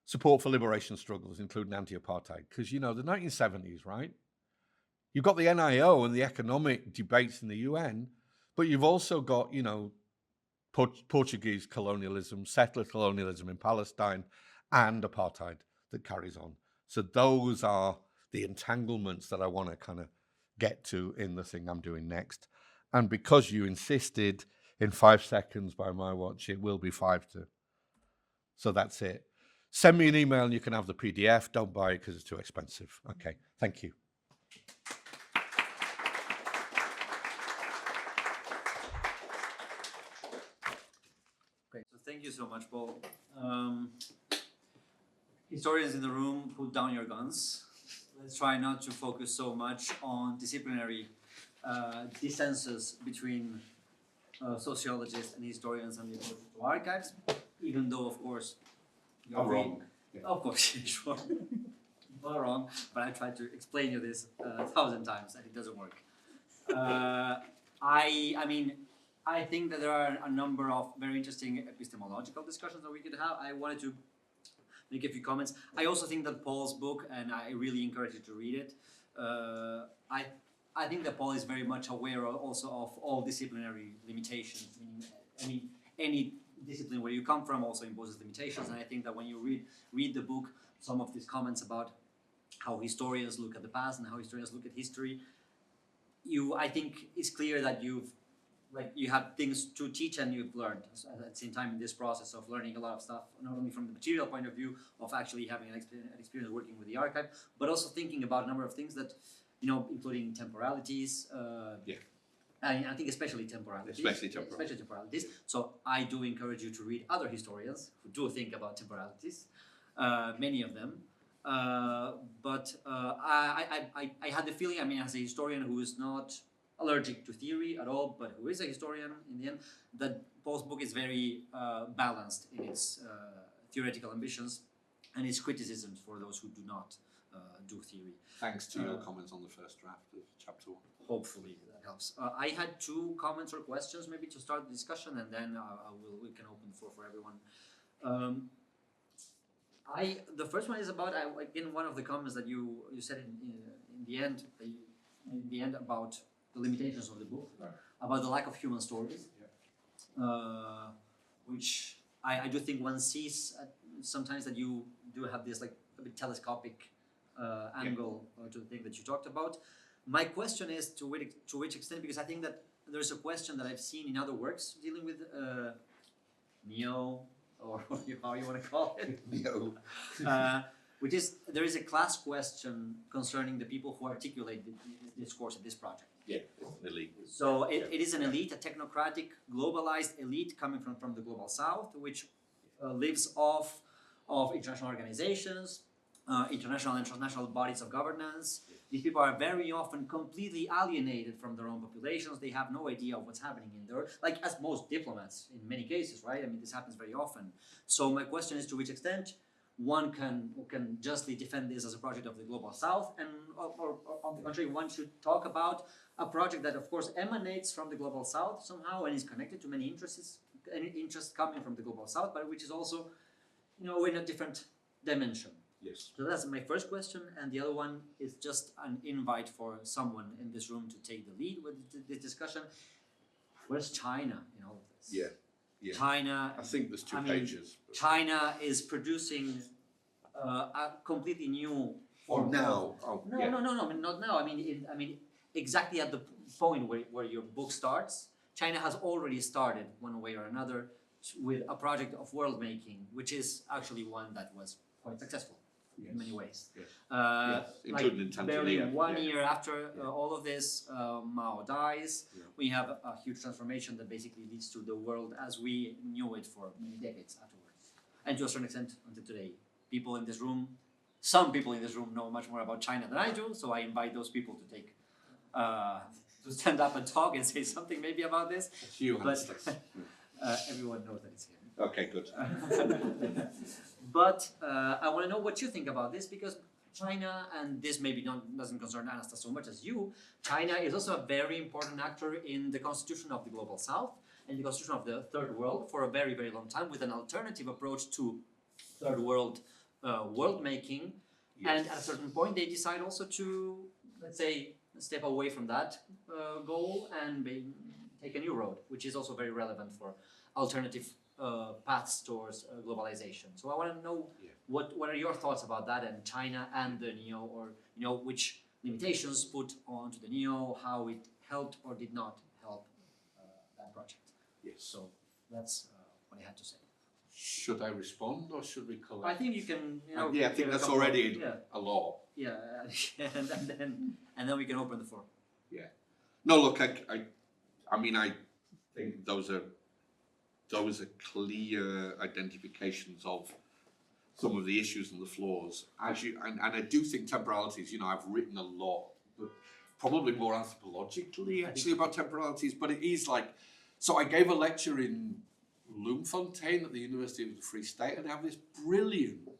support for liberation struggles, including anti-apartheid. Because, you know, the 1970s, right? You've got the NIO and the economic debates in the UN, but you've also got, you know, Portuguese colonialism, settler colonialism in Palestine, and apartheid that carries on. So those are the entanglements that I want to kind of get to in the thing I'm doing next. And because you insisted, in 5 seconds by my watch, it will be 5 to. So that's it. Send me an email and you can have the PDF. Don't buy it because it's too expensive. Okay, thank you. Great. So thank you so much, Paul. Historians in the room, put down your guns. Let's try not to focus so much on disciplinary dissensus between sociologists and historians and the approach to archives, even though, of course, you're wrong. Yeah. Of course, sure. You are wrong, but I tried to explain you this 1,000 times and it doesn't work. I mean, I think that there are a number of very interesting epistemological discussions that we could have. I wanted to make a few comments. I also think that Paul's book, and I really encourage you to read it. I think that Paul is very much aware also of all disciplinary limitations. I mean, any discipline where you come from also imposes limitations, and I think that when you read the book, some of these comments about how historians look at the past and how historians look at history, I think it's clear that you have things to teach and you've learned at the same time in this process of learning a lot of stuff, not only from the material point of view of actually having an experience working with the archive, but also thinking about a number of things that, including temporalities. I think especially temporalities. Especially temporalities. So I do encourage you to read other historians who do think about temporalities, many of them. But I had the feeling, as a historian who is not allergic to theory at all, but who is a historian in the end, that Paul's book is very balanced in its theoretical ambitions and its criticisms for those who do not do theory. Thanks to your comments on the first draft of chapter 1. Hopefully that helps. I had 2 comments or questions maybe to start the discussion, and then we can open the floor for everyone. The first one is about again one of the comments that you said in the end about the limitations of the book, right, about the lack of human stories, which I do think one sees sometimes that you do have this like a bit telescopic angle to the thing that you talked about. My question is to which extent, because I think that there's a question that I've seen in other works dealing with NIEO, or how you want to call it, which is there is a class question concerning the people who articulate this discourse in this project. Yeah, elite. So it is an elite, a technocratic, globalized elite coming from the global south, which lives off of international organizations, international and transnational bodies of governance. These people are very often completely alienated from their own populations. They have no idea of what's happening in there, like as most diplomats in many cases, right? This happens very often. So my question is to which extent one can justly defend this as a project of the global south, and or on the contrary, one should talk about a project that of course emanates from the global south somehow and is connected to many interests coming from the global south, but which is also, in a different dimension. Yes. So that's my first question, and the other one is just an invite for someone in this room to take the lead with this discussion. Where's China in all of this? Yeah. China. I think there's 2 pages. China is producing a completely new form. No, not now. Exactly at the point where your book starts, China has already started one way or another with a project of world making, which is actually one that was quite successful. Yes. In many ways. Yes. Including in Tanzania. Barely 1 year after all of this, Mao dies. Yeah. We have a huge transformation that basically leads to the world as we knew it for many decades afterwards. And to a certain extent, until today, some people in this room know much more about China than I do, so I invite those people to take, to stand up and talk and say something maybe about this. Everyone knows that it's here. Okay, good. But I want to know what you think about this, because China, and this maybe doesn't concern Anastas so much as you, China is also a very important actor in the constitution of the global south and the constitution of the third world for a very, very long time, with an alternative approach to third world world making. Yes. And at a certain point they decide also to, let's say, step away from that goal and take a new road, which is also very relevant for alternative paths towards globalization. So I want to know what are your thoughts about that, and China and the NIEO, or which limitations put onto the NIEO, how it helped or did not help that project. Yes. So that's what I had to say. Should I respond or should we collect? I think you can. I think that's already a law. Yeah, and then we can open the floor. Yeah. No, look, I think those are clear identifications of some of the issues and the flaws. And I do think temporalities, you know, I've written a lot, but probably more anthropologically actually about temporalities, but it is like, so I gave a lecture in Bloemfontein at the University of the Free State, and I have this brilliant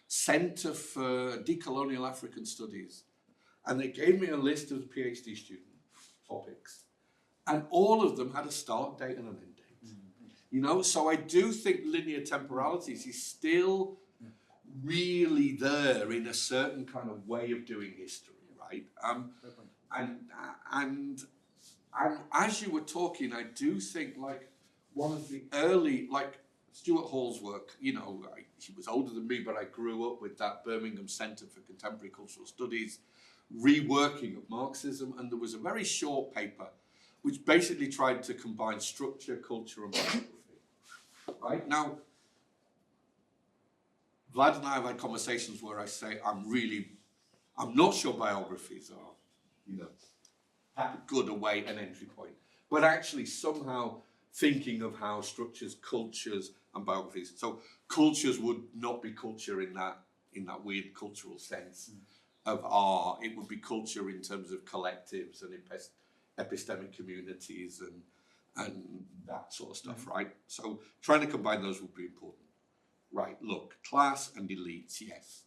Centre for Decolonial African Studies. And they gave me a list of PhD student topics, and all of them had a start date and an end date. You know, so I do think linear temporalities is still really there in a certain kind of way of doing history, right? And as you were talking, I do think like one of the early, like Stuart Hall's work, you know, he was older than me, but I grew up with that Birmingham Centre for Contemporary Cultural Studies reworking of Marxism, and there was a very short paper which basically tried to combine structure, culture, and biography. Right? Now, Vlad and I have had conversations where I say, I'm not sure biographies are, you know, that good a way, an entry point. But actually somehow thinking of how structures, cultures, and biographies. So cultures would not be culture in that weird cultural sense of art. It would be culture in terms of collectives and epistemic communities and that sort of stuff, right? So trying to combine those would be important. Right, look, class and elites, yes.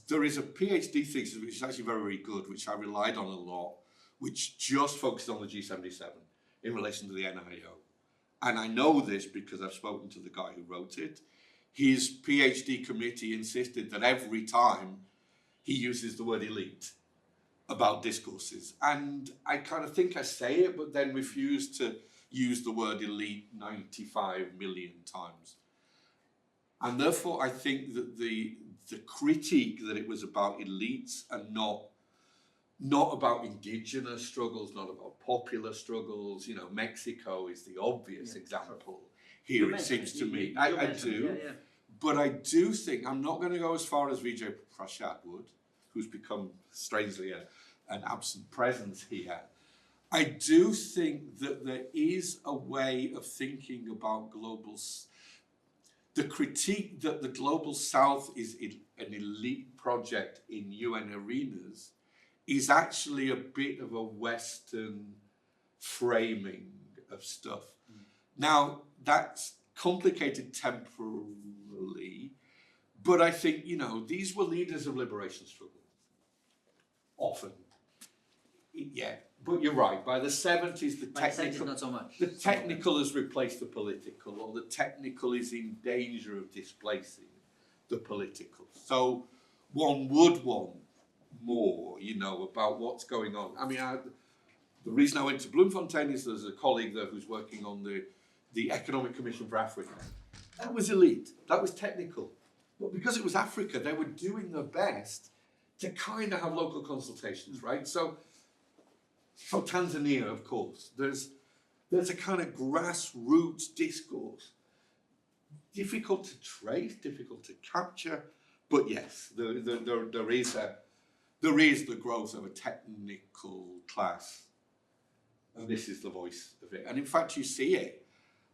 There is a PhD thesis which is actually very, very good, which I relied on a lot, which just focused on the G77 in relation to the NIEO. And I know this because I've spoken to the guy who wrote it. His PhD committee insisted that every time he uses the word elite about discourses. And I kind of think I say it, but then refuse to use the word elite 95 million times. And therefore, I think that the critique that it was about elites and not about indigenous struggles, not about popular struggles. You know, Mexico is the obvious example here, it seems to me. I do. But I do think, I'm not going to go as far as Vijay Prashad would, who's become strangely an absent presence here. I do think that there is a way of thinking about the critique that the Global South is an elite project in UN arenas is actually a bit of a Western framing of stuff. Now, that's complicated temporally, but I think, you know, these were leaders of liberation struggle, often. Yeah, but you're right. By the 70s, not so much. The technical has replaced the political, or the technical is in danger of displacing the political. So one would want more, you know, about what's going on. I mean, the reason I went to Bloemfontein is there's a colleague there who's working on the Economic Commission for Africa. That was elite. That was technical. But because it was Africa, they were doing their best to kind of have local consultations, right? So Tanzania, of course, there's a kind of grassroots discourse. Difficult to trace, difficult to capture, but yes, there is the growth of a technical class, and this is the voice of it. And in fact, you see it.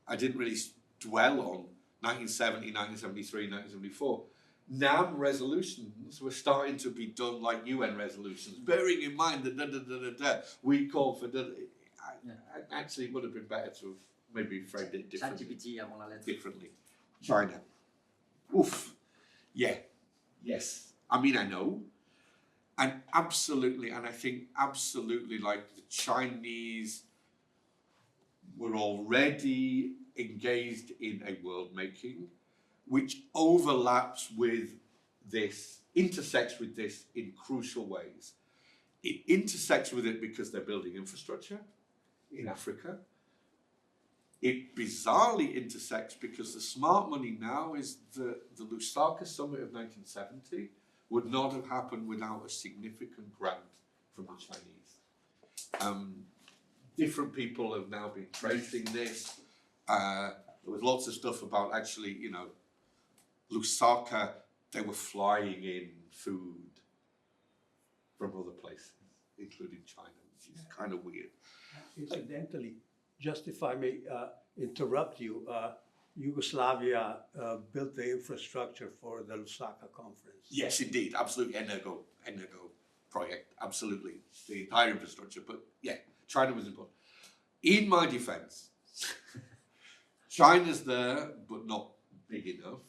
I didn't really dwell on 1970, 1973, 1974. NAM resolutions were starting to be done like UN resolutions, bearing in mind that we call for actually it would have been better to have maybe framed it differently. China. Oof. Yeah. Yes. I mean, I know. And absolutely, and I think absolutely, like the Chinese were already engaged in a world making, which overlaps with this, intersects with this in crucial ways. It intersects with it because they're building infrastructure in Africa. It bizarrely intersects because the smart money now is the Lusaka Summit of 1970 would not have happened without a significant grant from the Chinese. Different people have now been tracing this. There was lots of stuff about actually, you know, Lusaka, they were flying in food from other places, including China, which is kind of weird. Incidentally, just if I may interrupt you, Yugoslavia built the infrastructure for the Lusaka conference. Yes, indeed, absolutely. Energo project, absolutely. The entire infrastructure, but yeah, China was important. In my defense, China's there, but not big enough,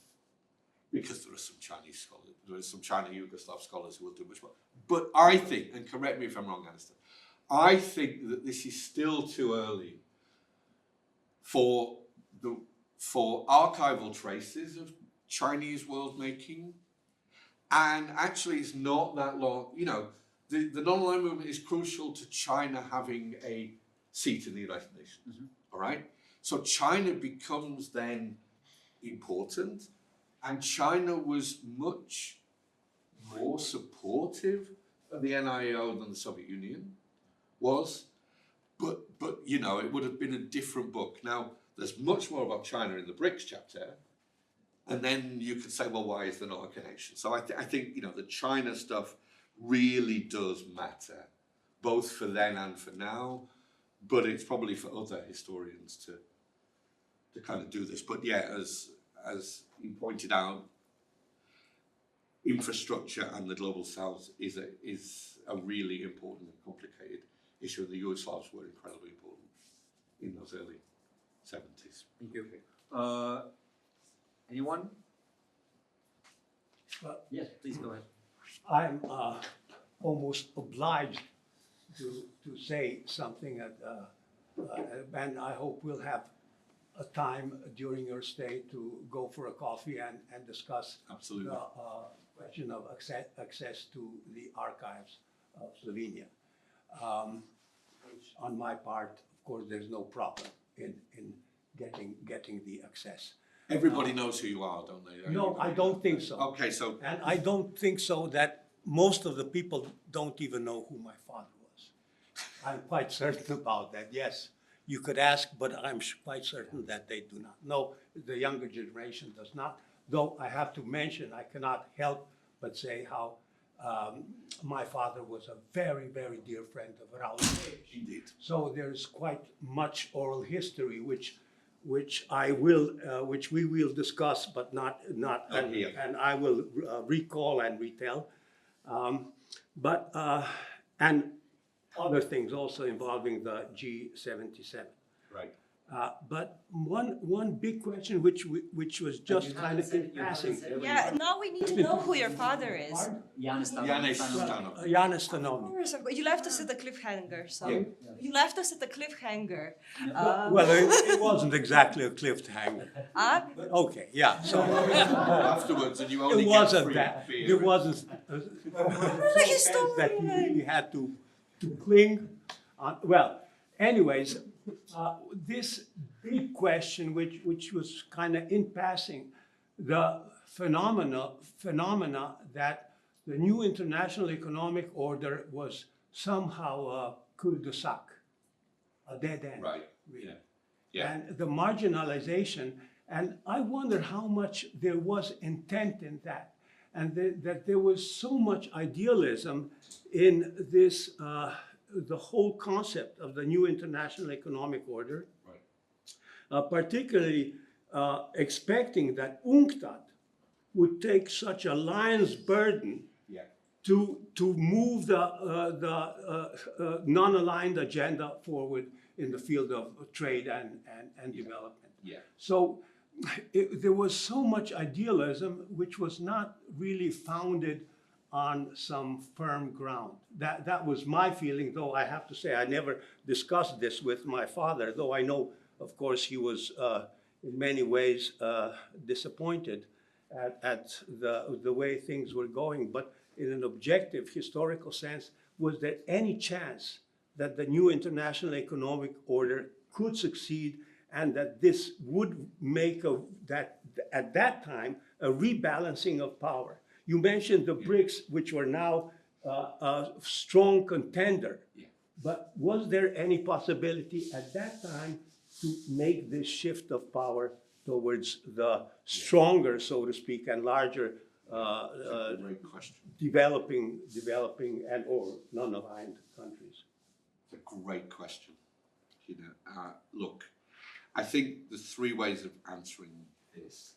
because there are some Chinese scholars, there are some China-Yugoslav scholars who will do much more. But I think, and correct me if I'm wrong, Alistair, I think that this is still too early for archival traces of Chinese world making. And actually, it's not that long. You know, the non-aligned movement is crucial to China having a seat in the United Nations. All right? So China becomes then important, and China was much more supportive of the NIEO than the Soviet Union was. But you know, it would have been a different book. Now, there's much more about China in the BRICS chapter, and then you could say, well, why is there not a connection? So I think, you know, the China stuff really does matter, both for then and for now, but it's probably for other historians to kind of do this. But yeah, as you pointed out, infrastructure and the global south is a really important and complicated issue. The Yugoslavs were incredibly important in those early 70s. Thank you. Anyone? Yes, please go ahead. I'm almost obliged to say something, and I hope we'll have a time during your stay to go for a coffee and discuss Absolutely. the question of access to the archives of Slovenia. Which on my part, of course, there's no problem in getting the access. Everybody knows who you are, don't they? No, I don't think so. Okay, so And I don't think so that most of the people don't even know who my father was. I'm quite certain about that, yes. You could ask, but I'm quite certain that they do not know. The younger generation does not. Though I have to mention, I cannot help but say how my father was a very, very dear friend of Raoul Page. indeed. So there's quite much oral history which we will discuss, but not Here. and I will recall and retell, and other things also involving the G77. Right. But one big question which was just kind of in passing. Yeah, now we need to know who your father is. Yanis Yanis Stanov. Stanov. Janis Stanoni. You left us at the cliffhanger, so you left us at the cliffhanger. Well, it wasn't exactly a cliffhanger. But okay, yeah. So Afterwards, and you only it get wasn't free that. beer. There wasn't that you really had to cling on. Well, anyways, this big question, which was kind of in passing, the phenomena that the new international economic order was somehow a cul-de-sac, a dead end. Right. Really. Yeah. Yeah. And the marginalization, and I wonder how much there was intent in that, and that there was so much idealism in this, the whole concept of the new international economic order, Right. particularly expecting that UNCTAD would take such a lion's burden Yeah. to move the non-aligned agenda forward in the field of trade and development. Yeah. So there was so much idealism which was not really founded on some firm ground. That was my feeling, though I have to say I never discussed this with my father, though I know, of course, he was in many ways disappointed at the way things were going. But in an objective historical sense, was there any chance that the new international economic order could succeed and that this would make at that time a rebalancing of power? You mentioned the BRICS, which were now a strong contender. Yeah. But was there any possibility at that time to make this shift of power towards the stronger, so to speak, and larger Great question. developing and or non-aligned countries? It's a great question. You know, look, I think there's three ways of answering this.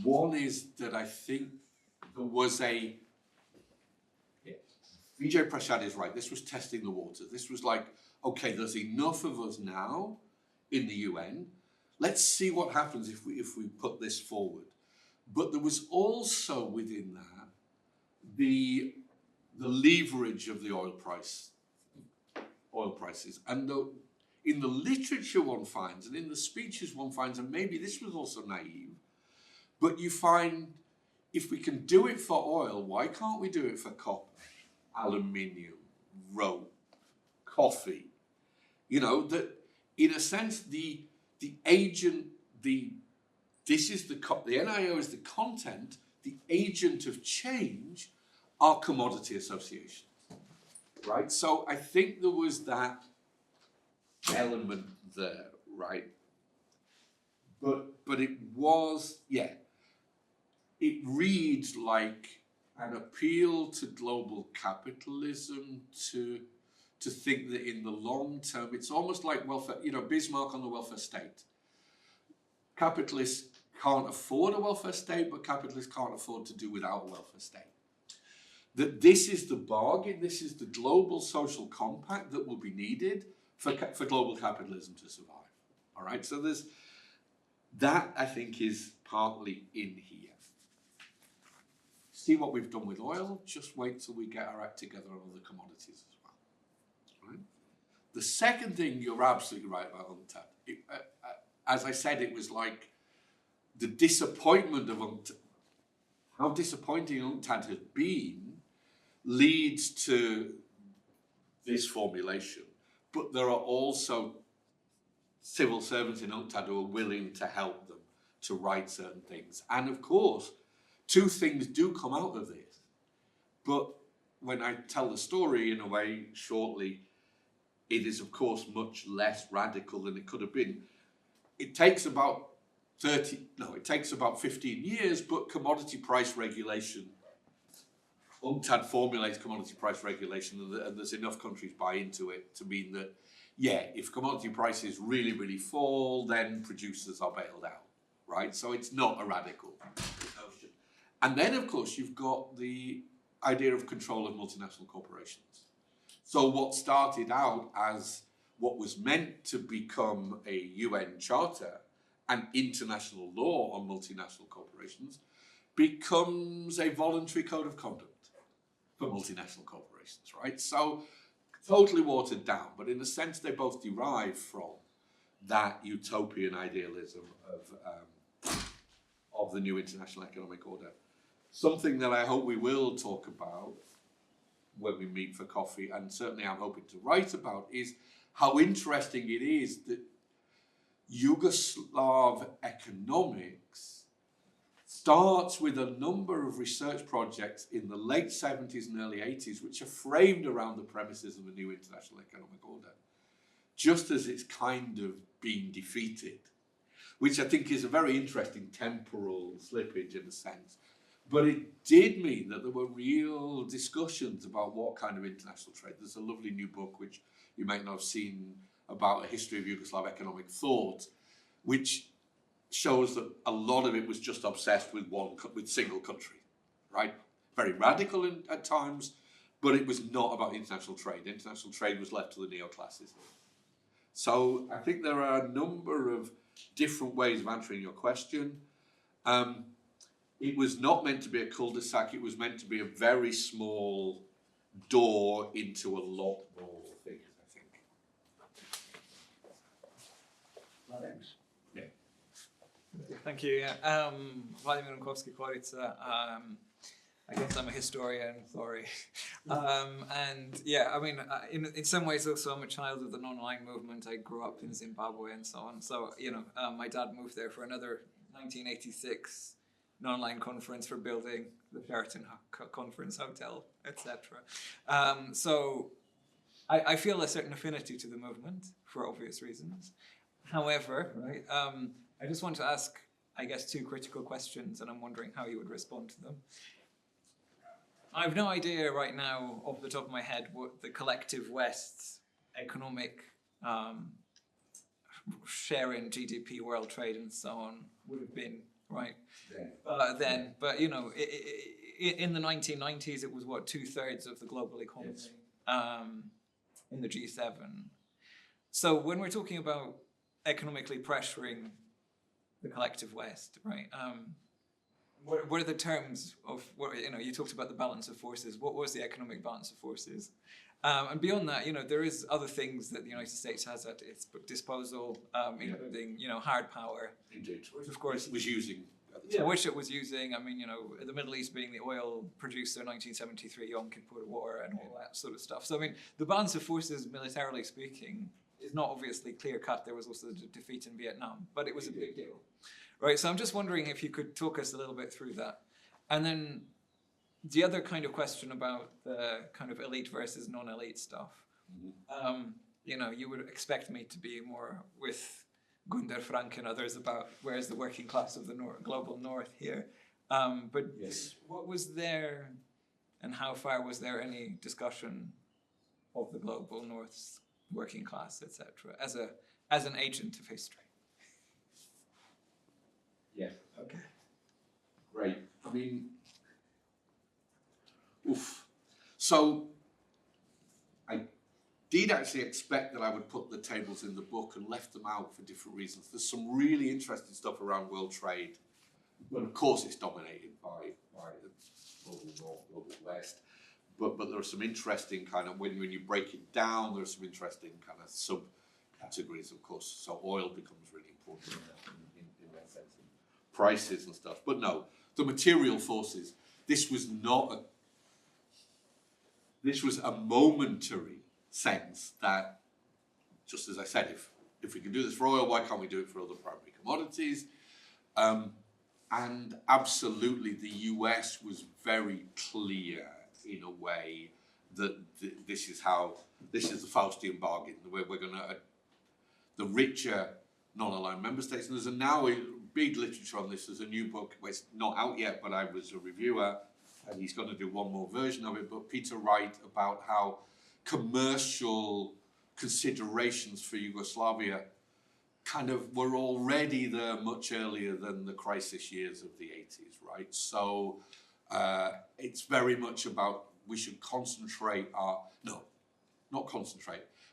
One is that I think there was Vijay Prashad is right. This was testing the waters. This was like, okay, there's enough of us now in the UN. Let's see what happens if we put this forward. But there was also within that the leverage of the oil prices. And in the literature one finds, and in the speeches one finds, and maybe this was also naive, but you find if we can do it for oil, why can't we do it for copper, aluminium, rope, coffee? You know, that in a sense, the agent, the NIO is the content, the agent of change are commodity associations, right? So I think there was that element there, right? But it was, it reads like an appeal to global capitalism to think that in the long term, it's almost like welfare, Bismarck on the welfare state. Capitalists can't afford a welfare state, but capitalists can't afford to do without a welfare state. That this is the bargain, this is the global social compact that will be needed for global capitalism to survive. All right, so there's that, I think, is partly in here. See what we've done with oil, just wait till we get our act together on other commodities as well. Right? The second thing, you're absolutely right about UNCTAD. As I said, it was like the disappointment of UNCTAD, how disappointing UNCTAD has been leads to this formulation. But there are also civil servants in UNCTAD who are willing to help them to write certain things. And of course, two things do come out of this. But when I tell the story in a way shortly, it is of course much less radical than it could have been. It takes about 15 years, but commodity price regulation, UNCTAD formulates commodity price regulation, and there's enough countries buy into it to mean that, if commodity prices really, really fall, then producers are bailed out, right? So it's not a radical notion. And then, of course, you've got the idea of control of multinational corporations. So what started out as what was meant to become a UN charter and international law on multinational corporations becomes a voluntary code of conduct for multinational corporations, right? So totally watered down, but in a sense they both derive from that utopian idealism of the new international economic order. Something that I hope we will talk about when we meet for coffee, and certainly I'm hoping to write about, is how interesting it is that Yugoslav economics starts with a number of research projects in the late 70s and early 80s, which are framed around the premises of the new international economic order, just as it's kind of being defeated, which I think is a very interesting temporal slippage in a sense. But it did mean that there were real discussions about what kind of international trade. There's a lovely new book, which you might not have seen, about a history of Yugoslav economic thought, which shows that a lot of it was just obsessed with single country, right? Very radical at times, but it was not about international trade. International trade was left to the neoclasses. So I think there are a number of different ways of answering your question. It was not meant to be a cul-de-sac. It was meant to be a very small door into a lot more things, I think. Thanks. Yeah. Thank you. Yeah. Vladimir Unkovsky-Korica. I guess I'm a historian, sorry. And yeah, I mean, in some ways also I'm a child of the non-aligned movement. I grew up in Zimbabwe and so on. So, my dad moved there for another 1986 non-aligned conference for building the Sheraton Conference Hotel, etc. So I feel a certain affinity to the movement for obvious reasons. However, right, I just want to ask, I guess, two critical questions, and I'm wondering how you would respond to them. I have no idea right now, off the top of my head, what the collective West's economic share in GDP, world trade, and so on would have been, right? Yeah. Then, but you know, in the 1990s, it was what, 2/3 of the global economy, in the G7. So when we're talking about economically pressuring the collective West, right? What are the terms of what, you know? You talked about the balance of forces. What was the economic balance of forces? And beyond that, you know, there is other things that the United States has at its disposal, including, you know, hard power. Indeed. Which of course it was using at the Yeah, time. which it was using. I mean, you know, the Middle East being the oil producer, 1973 Yom Kippur War and all that sort of stuff. So, I mean, the balance of forces, militarily speaking, is not obviously clear-cut. There was also the defeat in Vietnam, but it was a big deal. Right, so I'm just wondering if you could talk us a little bit through that. And then the other kind of question about the kind of elite versus non-elite stuff. You know, you would expect me to be more with Gunder Frank and others about where's the working class of the global north here. But Yes. what was there and how far was there any discussion of the global north's working class, etc., as an agent of history? Yeah. Okay. Great. I mean, So I did actually expect that I would put the tables in the book and left them out for different reasons. There's some really interesting stuff around world trade, but of course it's dominated by the global north, global west. But there are some interesting kind of, when you break it down, there are some interesting kind of subcategories, of course. So oil becomes really important in that sense, and prices and stuff. But no, the material forces, this was a momentary sense that, just as I said, if we can do this for oil, why can't we do it for other primary commodities? And absolutely, the US was very clear in a way that this is the Faustian bargain, where we're going to, the richer non-aligned member states, and there's now a big literature on this. There's a new book, well, it's not out yet, but I was a reviewer, and he's going to do one more version of it, but Peter Wright, about how commercial considerations for Yugoslavia kind of were already there much earlier than the crisis years of the 80s, right? So it's very much about we should concentrate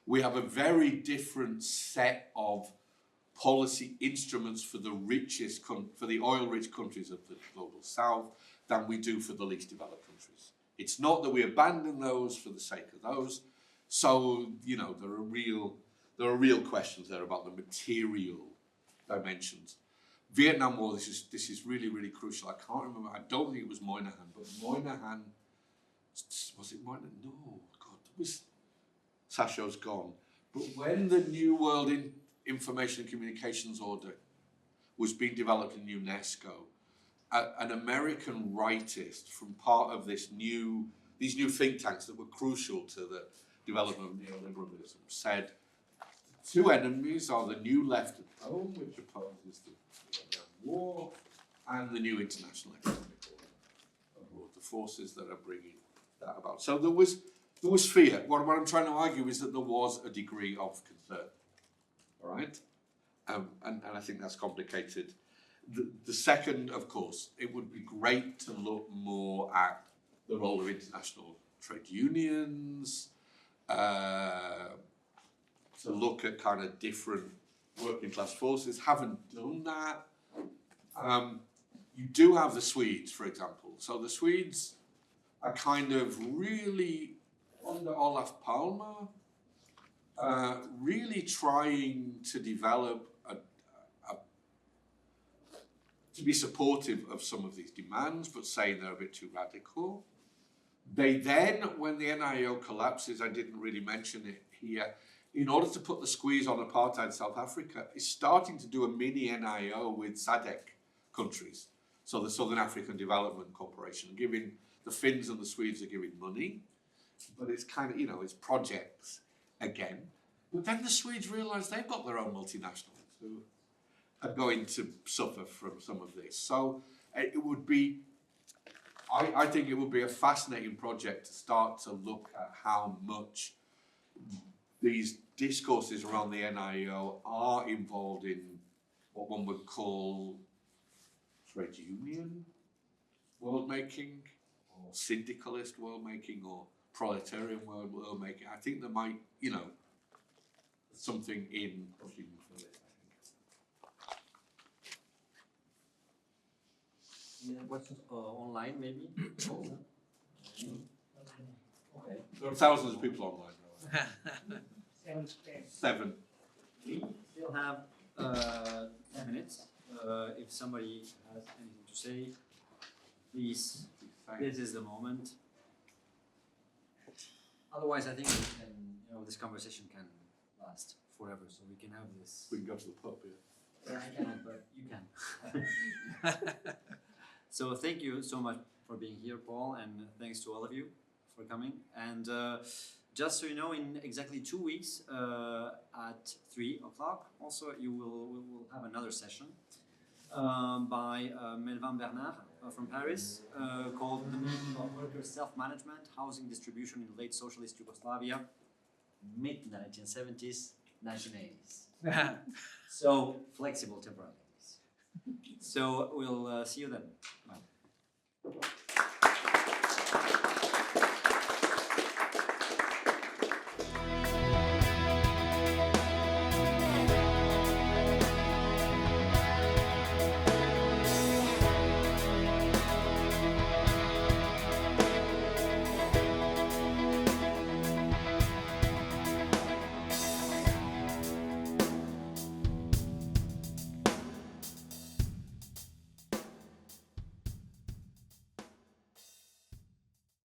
we have a very different set of policy instruments for the oil-rich countries of the global south than we do for the least developed countries. It's not that we abandon those for the sake of those. So, you know, there are real questions there about the material dimensions. Vietnam War, this is really, really crucial. I can't remember, I don't think it was Moynihan, but Moynihan, was it Moynihan? No, God, it was, Sasho's gone. But when the New World Information and Communications Order was being developed in UNESCO, an American rightist from part of these new think tanks that were crucial to the development of neoliberalism said, two enemies are the new left at home, which opposes the Vietnam War, and the new international economic order, the forces that are bringing that about. So there was fear. What I'm trying to argue is that there was a degree of concern. All right? And I think that's complicated. The second, of course, it would be great to look more at the role of international trade unions, to look at kind of different working class forces. Haven't done that. You do have the Swedes, for example. So the Swedes are kind of really, under Olof Palme, really trying to develop to be supportive of some of these demands, but saying they're a bit too radical. They then, when the NIEO collapses, I didn't really mention it here, in order to put the squeeze on apartheid South Africa, is starting to do a mini NIO with SADC countries. So the Southern African Development Corporation, giving the Finns and the Swedes are giving money, but it's kind of, it's projects again. But then the Swedes realise they've got their own multinationals who are going to suffer from some of this. So it would be, I think it would be a fascinating project to start to look at how much these discourses around the NIEO are involved in what one would call trade union world making, or syndicalist world making, or proletarian world making. I think there might, you know, something in pushing for this. Questions online, maybe? Okay. There are thousands of people online. 7. We still have 10 minutes. If somebody has anything to say, please, this is the moment. Otherwise, I think we can, you know, this conversation can last forever, so we can have this. We can go to the pub, yeah. Yeah, I cannot, but you can. So thank you so much for being here, Paul, and thanks to all of you for coming. And just so you know, in exactly 2 weeks at 3 o'clock, also we will have another session by Melvin Bernard from Paris called "The Meaning of Worker Self-Management: Housing Distribution in Late Socialist Yugoslavia, Mid-1970s, 1980s." So flexible temporalities. So we'll see you then. Bye.